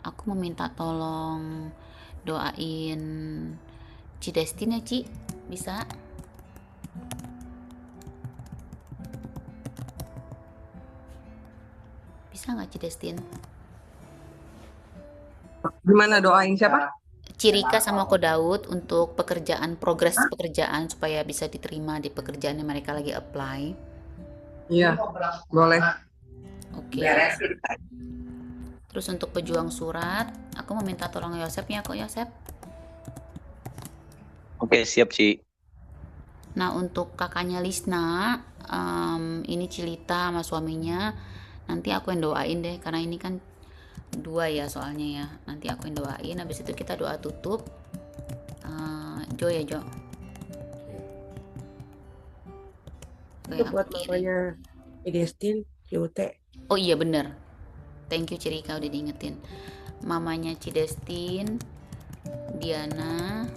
Aku meminta tolong doain Cidestin ya Ci, bisa? Bisa nggak Cidestin? Gimana doain siapa? Cirika sama Kodaud untuk pekerjaan, progres pekerjaan supaya bisa diterima di pekerjaan yang mereka lagi apply. Iya, boleh. Oke. Terus untuk pejuang surat, aku meminta tolong Yosep ya kok Yosep. Oke, siap Ci. Nah untuk kakaknya Lisna, ini Cilita sama suaminya, nanti aku yang doain deh karena ini kan 2 ya soalnya ya. Nanti aku yang doain, habis itu kita doa tutup. Jo ya Jo. Oke, Itu buat aku kirim. mamanya Cidestin, Ciute. Oh iya bener. Thank you Cirika udah diingetin. Mamanya Cidestin, Diana,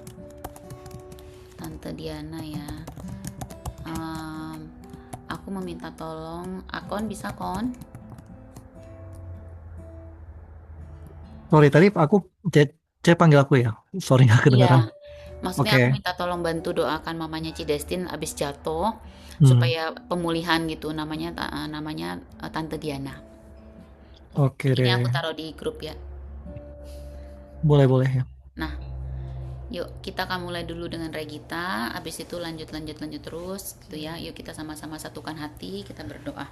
Tante Diana ya. Aku meminta tolong, Akon bisa Kon? Sorry, tadi C panggil aku ya. Sorry nggak kedengaran. Iya, maksudnya Oke. aku minta tolong bantu doakan mamanya Cidestin abis jatuh Hmm. supaya pemulihan gitu, namanya Tante Diana. Oke Ini aku deh. taruh di grup ya. Boleh ya. Nah, yuk kita akan mulai dulu dengan Regita, abis itu lanjut terus gitu ya. Yuk kita sama-sama satukan hati, kita berdoa.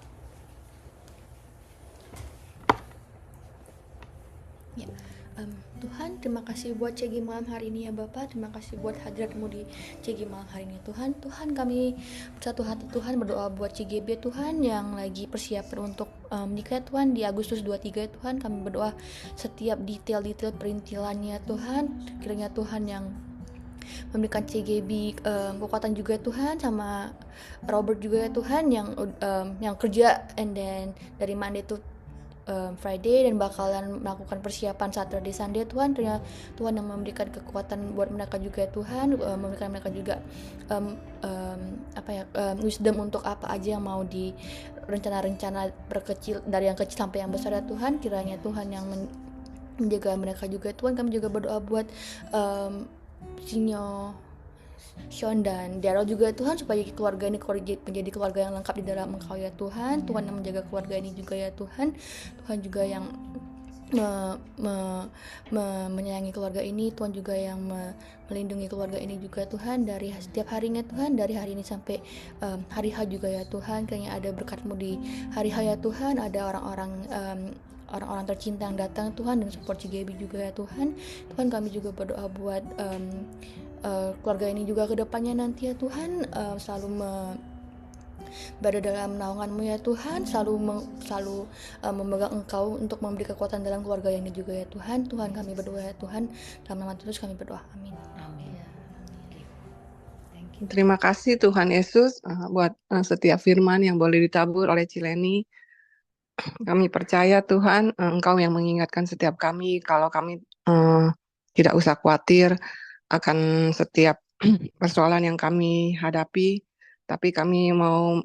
Ya. Tuhan, terima kasih buat CG malam hari ini ya Bapak. Terima kasih buat hadiratmu di CG malam hari ini Tuhan. Tuhan, kami bersatu hati Tuhan berdoa buat CGB Tuhan yang lagi persiapan untuk menikah Tuhan di Agustus 23 Tuhan. Kami berdoa setiap detail-detail perintilannya Tuhan. Kiranya Tuhan yang memberikan CGB kekuatan juga Tuhan, sama Robert juga ya Tuhan yang kerja and then dari Monday to Friday dan bakalan melakukan persiapan Saturday Sunday Tuhan. Ternyata Tuhan yang memberikan kekuatan buat mereka juga Tuhan, memberikan mereka juga wisdom untuk apa aja yang mau di rencana-rencana berkecil, dari yang kecil sampai yang besar ya Tuhan. Kiranya Tuhan yang menjaga mereka juga Tuhan. Kami juga berdoa buat Sinyo, Sean dan Daryl juga Tuhan, supaya keluarga ini menjadi keluarga yang lengkap di dalam Engkau ya Tuhan. Tuhan yang menjaga keluarga ini juga ya Tuhan. Tuhan juga yang menyayangi keluarga ini. Tuhan juga yang melindungi keluarga ini juga Tuhan, dari setiap harinya Tuhan, dari hari ini sampai hari H juga ya Tuhan. Kiranya ada berkat-Mu di hari H ya Tuhan. Ada orang-orang tercinta yang datang Tuhan, dan support CGB juga ya Tuhan. Tuhan, kami juga berdoa buat keluarga ini juga ke depannya nanti ya Tuhan, selalu berada dalam naungan-Mu ya Tuhan, selalu memegang Engkau untuk memberi kekuatan dalam keluarga ini juga ya Tuhan. Tuhan, kami berdoa ya Tuhan, dalam nama Yesus kami berdoa, amin. Terima kasih Tuhan Yesus buat setiap firman yang boleh ditabur oleh Cileni. Kami percaya Tuhan, Engkau yang mengingatkan setiap kami kalau kami tidak usah khawatir akan setiap persoalan yang kami hadapi, tapi kami mau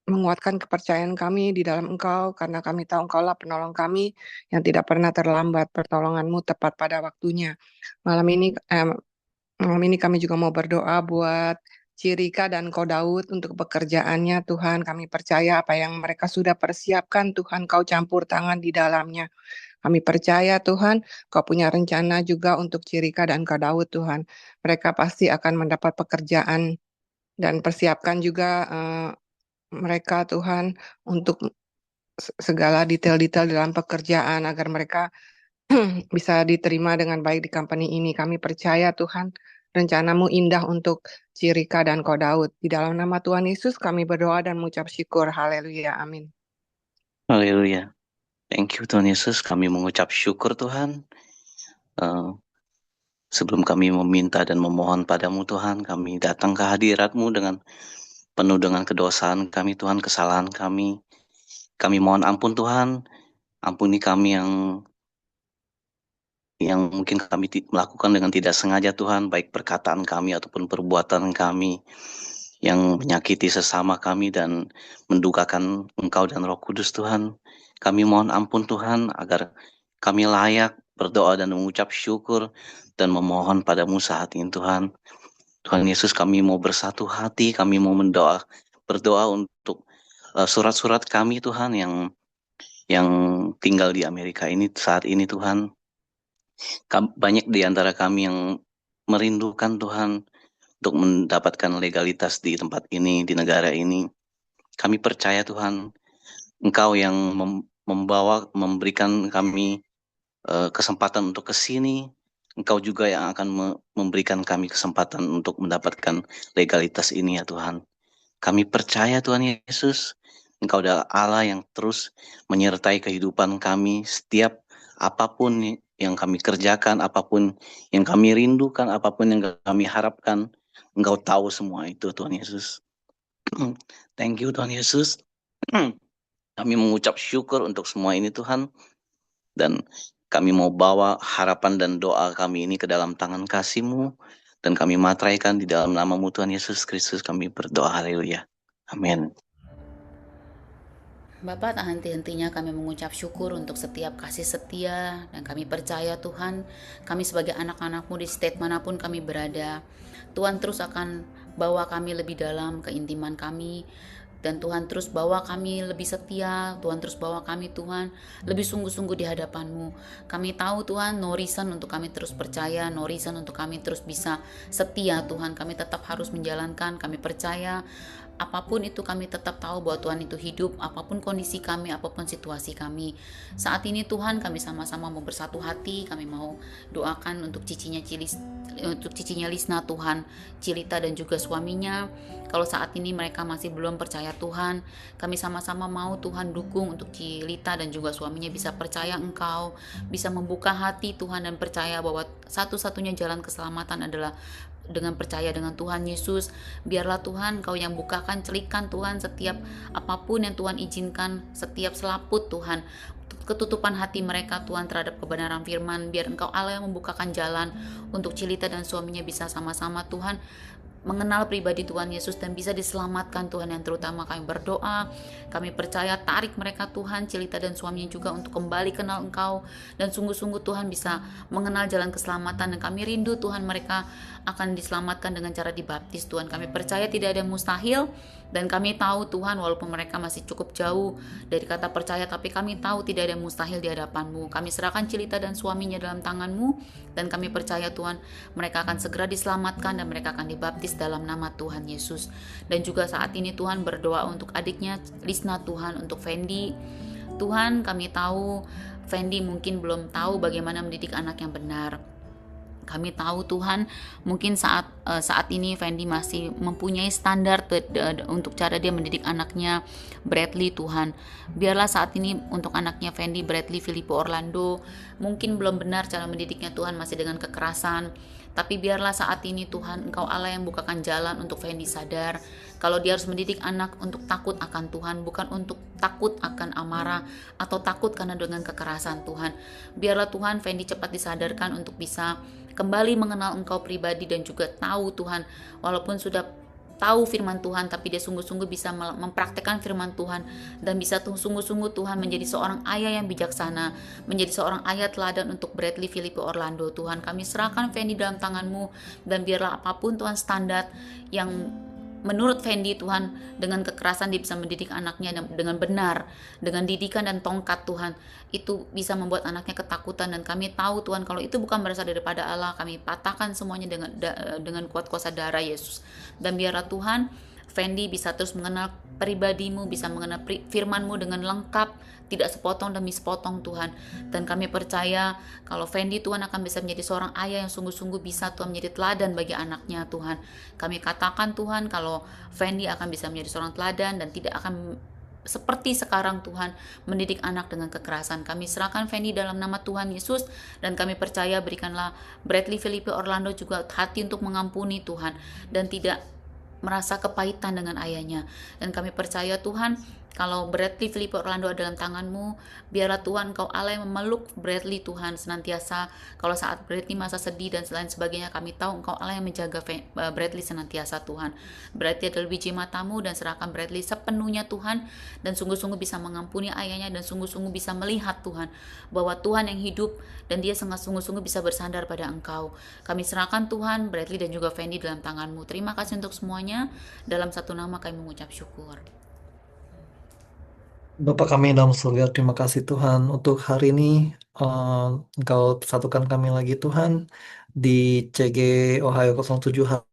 menguatkan kepercayaan kami di dalam Engkau, karena kami tahu Engkaulah penolong kami yang tidak pernah terlambat. Pertolongan-Mu tepat pada waktunya. Malam ini kami juga mau berdoa buat Cirika dan Ko Daud untuk pekerjaannya Tuhan. Kami percaya apa yang mereka sudah persiapkan Tuhan, Kau campur tangan di dalamnya. Kami percaya Tuhan, Kau punya rencana juga untuk Cirika dan Ko Daud Tuhan. Mereka pasti akan mendapat pekerjaan, dan persiapkan juga mereka Tuhan untuk segala detail-detail dalam pekerjaan agar mereka bisa diterima dengan baik di company ini. Kami percaya Tuhan, rencana-Mu indah untuk Cirika dan Ko Daud. Di dalam nama Tuhan Yesus kami berdoa dan mengucap syukur. Haleluya. Amin. Haleluya. Thank you Tuhan Yesus, kami mengucap syukur Tuhan. Sebelum kami meminta dan memohon padamu Tuhan, kami datang ke hadirat-Mu dengan penuh dengan kedosaan kami Tuhan, kesalahan kami. Kami mohon ampun Tuhan, ampuni kami yang mungkin kami melakukan dengan tidak sengaja Tuhan, baik perkataan kami ataupun perbuatan kami yang menyakiti sesama kami dan mendukakan Engkau dan Roh Kudus Tuhan. Kami mohon ampun Tuhan agar kami layak berdoa dan mengucap syukur dan memohon padamu saat ini Tuhan. Tuhan Yesus, kami mau bersatu hati, kami mau berdoa untuk surat-surat kami Tuhan yang tinggal di Amerika ini saat ini Tuhan. Banyak di antara kami yang merindukan Tuhan untuk mendapatkan legalitas di tempat ini, di negara ini. Kami percaya Tuhan, Engkau yang memberikan kami kesempatan untuk ke sini. Engkau juga yang akan memberikan kami kesempatan untuk mendapatkan legalitas ini ya Tuhan. Kami percaya Tuhan Yesus, Engkau adalah Allah yang terus menyertai kehidupan kami. Setiap apapun yang kami kerjakan, apapun yang kami rindukan, apapun yang kami harapkan, Engkau tahu semua itu Tuhan Yesus. Thank you Tuhan Yesus. Kami mengucap syukur untuk semua ini Tuhan, dan kami mau bawa harapan dan doa kami ini ke dalam tangan kasih-Mu, dan kami materaikan di dalam nama-Mu Tuhan Yesus Kristus kami berdoa, haleluya. Amin. Bapak, tak henti-hentinya kami mengucap syukur untuk setiap kasih setia, dan kami percaya Tuhan, kami sebagai anak-anak-Mu di state manapun kami berada, Tuhan terus akan bawa kami lebih dalam keintiman kami, dan Tuhan terus bawa kami lebih setia, Tuhan terus bawa kami Tuhan lebih sungguh-sungguh di hadapan-Mu. Kami tahu Tuhan, no reason untuk kami terus percaya, no reason untuk kami terus bisa setia Tuhan, kami tetap harus menjalankan, kami percaya apapun itu kami tetap tahu bahwa Tuhan itu hidup, apapun kondisi kami, apapun situasi kami. Saat ini Tuhan kami sama-sama mau bersatu hati, kami mau doakan untuk cicinya Lisna Tuhan, Cilita dan juga suaminya. Kalau saat ini mereka masih belum percaya Tuhan, kami sama-sama mau Tuhan dukung untuk Cilita dan juga suaminya bisa percaya Engkau, bisa membuka hati Tuhan dan percaya bahwa satu-satunya jalan keselamatan adalah dengan percaya dengan Tuhan Yesus. Biarlah Tuhan Kau yang bukakan celikan Tuhan setiap apapun yang Tuhan izinkan, setiap selaput Tuhan, ketutupan hati mereka Tuhan terhadap kebenaran firman. Biar Engkau Allah yang membukakan jalan untuk Cilita dan suaminya bisa sama-sama Tuhan mengenal pribadi Tuhan Yesus dan bisa diselamatkan Tuhan. Yang terutama kami berdoa, kami percaya tarik mereka Tuhan, Cilita dan suaminya juga untuk kembali kenal Engkau, dan sungguh-sungguh Tuhan bisa mengenal jalan keselamatan. Dan kami rindu Tuhan mereka akan diselamatkan dengan cara dibaptis Tuhan. Kami percaya tidak ada yang mustahil, dan kami tahu Tuhan walaupun mereka masih cukup jauh dari kata percaya, tapi kami tahu tidak ada yang mustahil di hadapan-Mu. Kami serahkan Cilita dan suaminya dalam tangan-Mu, dan kami percaya Tuhan mereka akan segera diselamatkan dan mereka akan dibaptis dalam nama Tuhan Yesus. Dan juga saat ini Tuhan berdoa untuk adiknya Lisna Tuhan, untuk Fendi Tuhan. Kami tahu Fendi mungkin belum tahu bagaimana mendidik anak yang benar. Kami tahu Tuhan mungkin saat ini Fendi masih mempunyai standar untuk cara dia mendidik anaknya Bradley Tuhan. Biarlah saat ini untuk anaknya Fendi Bradley Filippo Orlando mungkin belum benar cara mendidiknya Tuhan, masih dengan kekerasan. Tapi biarlah saat ini Tuhan Engkau Allah yang bukakan jalan untuk Fendi sadar kalau dia harus mendidik anak untuk takut akan Tuhan, bukan untuk takut akan amarah atau takut karena dengan kekerasan Tuhan. Biarlah Tuhan Fendi cepat disadarkan untuk bisa kembali mengenal Engkau pribadi dan juga tahu Tuhan, walaupun sudah tahu firman Tuhan, tapi dia sungguh-sungguh bisa mempraktekkan firman Tuhan dan bisa sungguh-sungguh Tuhan menjadi seorang ayah yang bijaksana, menjadi seorang ayah teladan untuk Bradley Filippo Orlando. Tuhan kami serahkan Fendi dalam tangan-Mu, dan biarlah apapun Tuhan standar yang menurut Fendi Tuhan, dengan kekerasan dia bisa mendidik anaknya dengan benar, dengan didikan dan tongkat Tuhan, itu bisa membuat anaknya ketakutan. Dan kami tahu Tuhan kalau itu bukan berasal daripada Allah, kami patahkan semuanya dengan kuat kuasa darah Yesus. Dan biarlah Tuhan Fendi bisa terus mengenal pribadi-Mu, bisa mengenal firman-Mu dengan lengkap, tidak sepotong demi sepotong Tuhan. Dan kami percaya kalau Fendi Tuhan akan bisa menjadi seorang ayah yang sungguh-sungguh bisa Tuhan menjadi teladan bagi anaknya Tuhan. Kami katakan Tuhan kalau Fendi akan bisa menjadi seorang teladan dan tidak akan seperti sekarang Tuhan mendidik anak dengan kekerasan. Kami serahkan Fendi dalam nama Tuhan Yesus, dan kami percaya berikanlah Bradley Filippo Orlando juga hati untuk mengampuni Tuhan dan tidak merasa kepahitan dengan ayahnya. Dan kami percaya Tuhan kalau Bradley Filippo Orlando dalam tangan-Mu, biarlah Tuhan Engkau Allah yang memeluk Bradley Tuhan senantiasa. Kalau saat Bradley masa sedih dan lain sebagainya, kami tahu Engkau Allah yang menjaga Bradley senantiasa Tuhan. Bradley adalah biji mata-Mu, dan serahkan Bradley sepenuhnya Tuhan, dan sungguh-sungguh bisa mengampuni ayahnya, dan sungguh-sungguh bisa melihat Tuhan bahwa Tuhan yang hidup, dan dia sangat sungguh-sungguh bisa bersandar pada Engkau. Kami serahkan Tuhan Bradley dan juga Fendi dalam tangan-Mu. Terima kasih untuk semuanya. Dalam satu nama kami mengucap syukur. Bapa kami dalam surga, terima kasih Tuhan untuk hari ini. Engkau satukan kami lagi Tuhan di CG Ohio 07 hari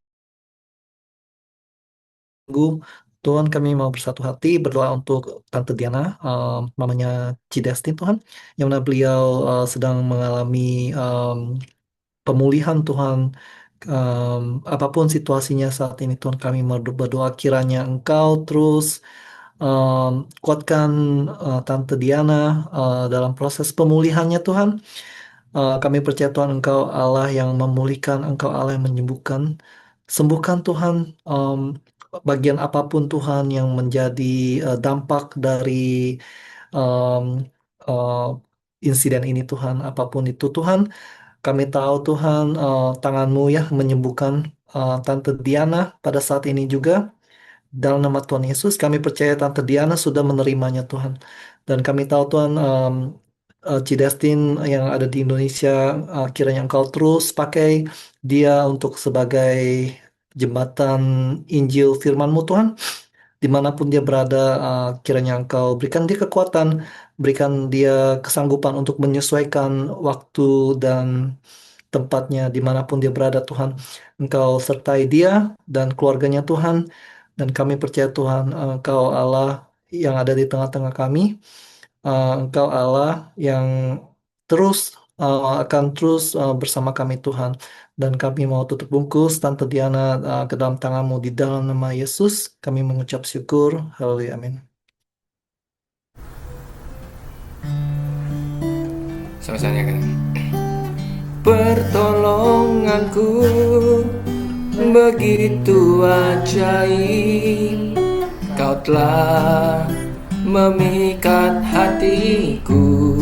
Minggu. Tuhan kami mau bersatu hati berdoa untuk Tante Diana, mamanya Cidestin Tuhan, yang mana beliau sedang mengalami pemulihan Tuhan. Apapun situasinya saat ini Tuhan, kami berdoa kiranya Engkau terus kuatkan Tante Diana dalam proses pemulihannya Tuhan. Kami percaya Tuhan Engkau Allah yang memulihkan, Engkau Allah yang menyembuhkan. Sembuhkan Tuhan bagian apapun Tuhan yang menjadi dampak dari um, uh, insiden ini Tuhan, apapun itu Tuhan, kami tahu Tuhan tangan-Mu ya menyembuhkan Tante Diana pada saat ini juga. Dalam nama Tuhan Yesus, kami percaya Tante Diana sudah menerimanya Tuhan. Dan kami tahu Tuhan, Cidestin yang ada di Indonesia, kiranya Engkau terus pakai dia untuk sebagai jembatan Injil firman-Mu Tuhan. Dimanapun dia berada, kiranya Engkau berikan dia kekuatan, berikan dia kesanggupan untuk menyesuaikan waktu dan tempatnya dimanapun dia berada Tuhan. Engkau sertai dia dan keluarganya Tuhan. Dan kami percaya Tuhan, Engkau Allah yang ada di tengah-tengah kami. Engkau Allah yang akan terus bersama kami Tuhan. Dan kami mau tutup bungkus Tante Diana ke dalam tangan-Mu di dalam nama Yesus. Kami mengucap syukur. Haleluya. Amin. Sama-sama kan. Pertolonganku begitu ajaib, Kau telah memikat hatiku.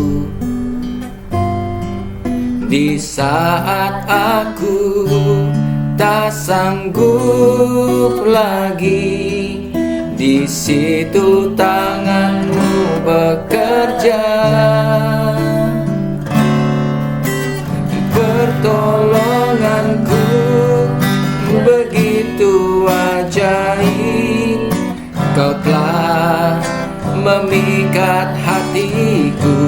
Di saat aku tak sanggup lagi, di situ tangan-Mu bekerja. Pertolonganku begitu ajaib, Kau telah memikat hatiku.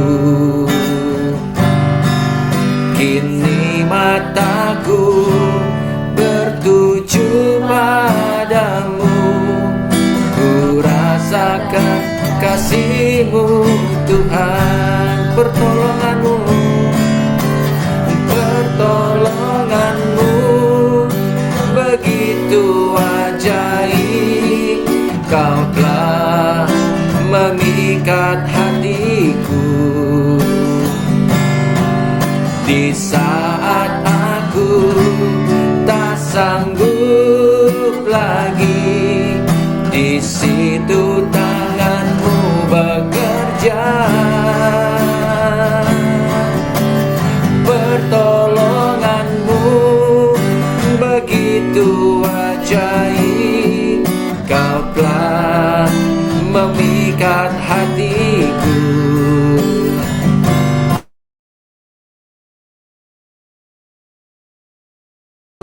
Kini mataku bertuju padamu, ku rasakan kasih-Mu Tuhan. Pertolongan-Mu begitu ajaib, Kau telah memikat hatiku. Di saat aku tak sanggup lagi, di situ tangan-Mu bekerja. Pertolongan-Mu begitu ajaib, Kau telah memikat hatiku.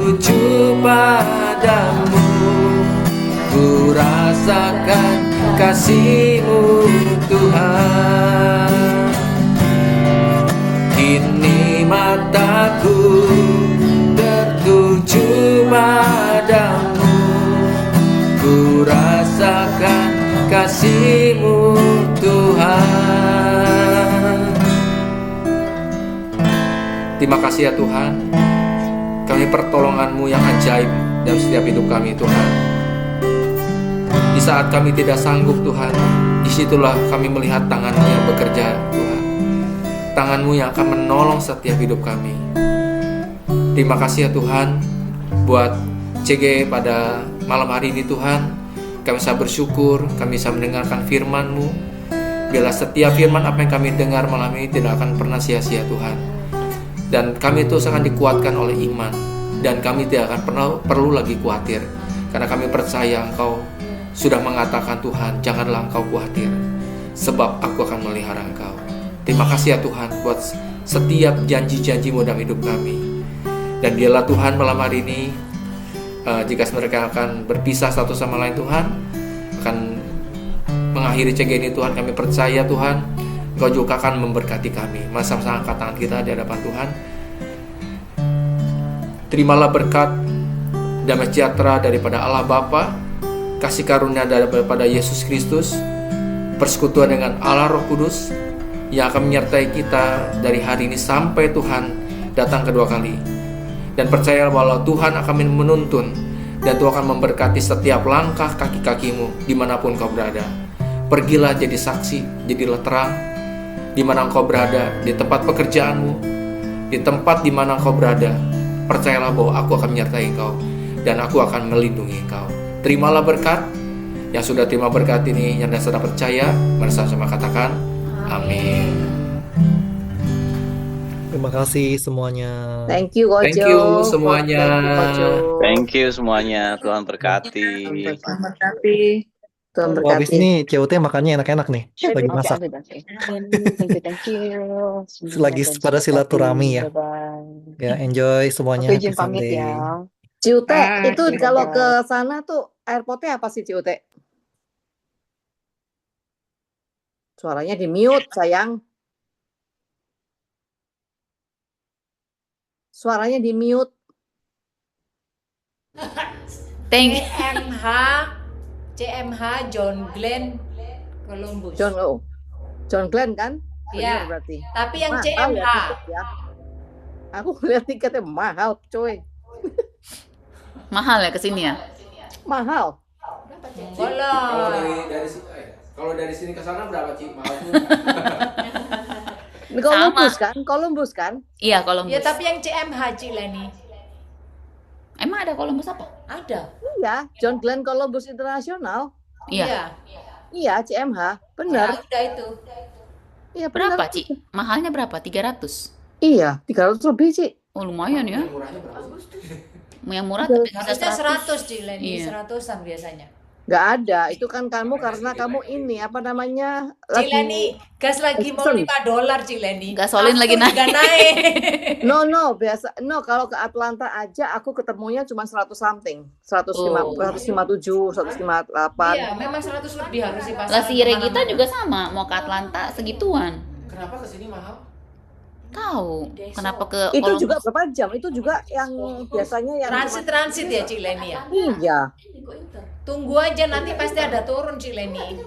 Tuju padamu, ku rasakan kasih-Mu Tuhan. Kini mataku tertuju padamu, ku rasakan kasih-Mu Tuhan. Terima kasih ya Tuhan, kami pertolongan-Mu yang ajaib dalam setiap hidup kami Tuhan. Di saat kami tidak sanggup Tuhan, disitulah kami melihat tangan-Mu yang bekerja Tuhan. Tangan-Mu yang akan menolong setiap hidup kami. Terima kasih ya Tuhan buat CG pada malam hari ini Tuhan. Kami bisa bersyukur, kami bisa mendengarkan firman-Mu. Biarlah setiap firman apa yang kami dengar malam ini tidak akan pernah sia-sia Tuhan. Dan kami terus akan dikuatkan oleh iman. Dan kami tidak akan pernah perlu lagi khawatir. Karena kami percaya Engkau sudah mengatakan Tuhan, janganlah engkau khawatir, sebab aku akan melihara engkau. Terima kasih ya Tuhan buat setiap janji-janji-Mu dalam hidup kami. Dan biarlah Tuhan malam hari ini, jika mereka akan berpisah satu sama lain Tuhan, akan mengakhiri CG ini Tuhan, kami percaya Tuhan Engkau juga akan memberkati kami. Masa-masa angkat tangan kita di hadapan Tuhan. Terimalah berkat damai sejahtera daripada Allah Bapa, kasih karunia daripada Yesus Kristus, persekutuan dengan Allah Roh Kudus yang akan menyertai kita dari hari ini sampai Tuhan datang kedua kali. Dan percayalah bahwa Tuhan akan menuntun dan Tuhan akan memberkati setiap langkah kaki-kakimu dimanapun kau berada. Pergilah jadi saksi, jadilah terang di mana engkau berada, di tempat pekerjaanmu, di tempat di mana engkau berada. Percayalah bahwa aku akan menyertai engkau dan aku akan melindungi engkau. Terimalah berkat. Yang sudah terima berkat ini, yang sudah percaya, bersama-sama katakan amin. Terima kasih semuanya. Thank you Kojo. Thank you semuanya. Thank you Kojo. Thank you semuanya. Tuhan berkati. Tuhan berkati. Tuhan Wah, habis berkati. ini COT makannya enak-enak nih, lagi Oke, masak. thank you. Semuanya Lagi Tuhan pada silaturahmi ya. Bye-bye. Ya, enjoy semuanya. Oke, Happy izin pamit Sunday. ya. Ciute, itu Bye. kalau ke Dadah. sana tuh airportnya apa sih Ciute? Suaranya di mute sayang. Suaranya di mute. Thank CMH John Glenn Columbus. John Glenn kan? Iya. Benar berarti. Tapi yang Mahal CMH. ya tiket ya. Aku lihat tiketnya mahal, coy. mahal ya kesini ya. Mahal. Kalau dari sini ke sana berapa Ci? Ini Columbus kan? Columbus kan? Iya, Columbus. Ya tapi yang CMH Cileni. Emang ada Columbus apa? Ada. Iya, John Glenn Columbus International. Iya. Iya, CMH. Benar. Ya, udah itu. Iya, benar. Berapa, Ci? Mahalnya berapa? 300? Iya, 300 lebih, Ci. Oh, lumayan ya. Yang murah Udah. tapi bisa Harusnya 100. 100 Cileni, Iya. 100-an biasanya. Nggak ada. Itu kan kamu karena kamu ini apa namanya? Cileni, gas lagi mau pesen. $5 Cileni. Gasolin lagi Aku juga naik. No, biasa. No, kalau ke Atlanta aja aku ketemunya cuma 100 something. 157, 158. Iya, memang 100 lebih harus di pasar. Lah si Regita juga sama, mau ke Atlanta segituan. Kenapa kesini mahal? Tahu. Kenapa ke Itu Columbus? juga berapa jam? Itu juga yang biasanya yang Transit ya Cileni ya. Iya. Tunggu aja nanti pasti ada turun Cileni.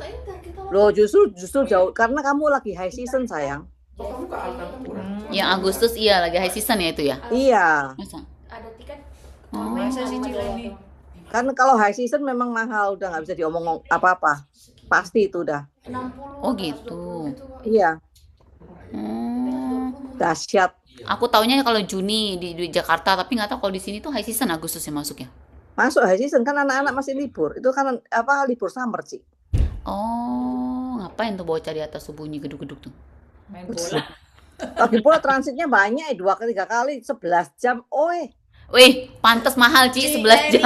Loh, justru jauh karena kamu lagi high season, sayang. Kamu ke Atlanta murah. Yang Agustus iya lagi high season ya itu ya. Iya. Masa? Oh, masa sih Cileni? Karena kalau high season memang mahal, udah nggak bisa diomong apa-apa. Pasti itu udah. Oh gitu. Iya, Hmm. dahsyat. Aku taunya kalau Juni di Jakarta, tapi nggak tahu kalau di sini tuh high season Agustus yang masuknya. Masuk high season kan anak-anak masih libur. Itu kan apa libur summer, Ci. Oh, ngapain tuh bocah di atas subuhnya geduk-geduk tuh? Main bola. Lagi pula transitnya banyak, 2 kali 3 kali 11 jam. Oi, Wih, pantas mahal Ci, 11 jam.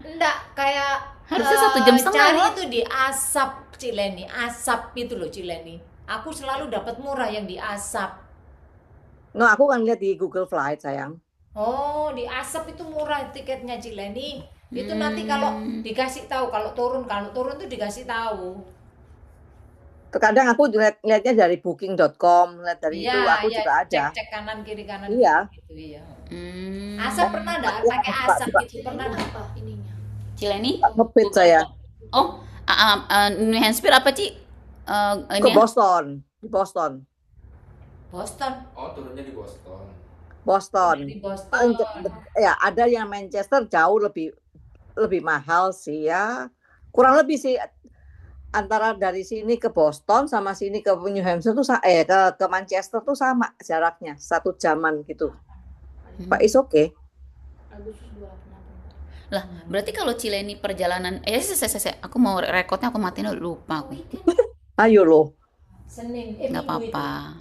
Enggak, kayak Harusnya 1 jam setengah cari loh. itu di Asap Cileni, Asap itu loh Cileni. Aku selalu dapat murah yang di Asap. no aku kan lihat di Google Flight, sayang. Oh, di Asap itu murah tiketnya Cileni. Itu nanti kalau dikasih tahu, kalau turun tuh dikasih tahu. Terkadang aku lihatnya dari booking.com, lihat dari itu aku juga ada. Cek kanan kiri kanan Iya. gitu iya. Hmm. Asap pernah enggak pakai Asap gitu? Pernah enggak? Cileni? Ngepit saya Oh, New Hampshire apa Ci? ke Ini ya? Boston, di Boston. Boston. Oh, turunnya di Boston. Boston. Di Boston. Ya, ada yang Manchester jauh lebih mahal sih ya. Kurang lebih sih antara dari sini ke Boston sama sini ke New Hampshire tuh ke Manchester tuh sama jaraknya, 1 jaman gitu. Pak is okay. Lah, berarti kalau Cileni perjalanan aku mau rekodnya aku matiin dulu, lupa aku. Ayo loh. Senin, Nggak Minggu itu. apa-apa.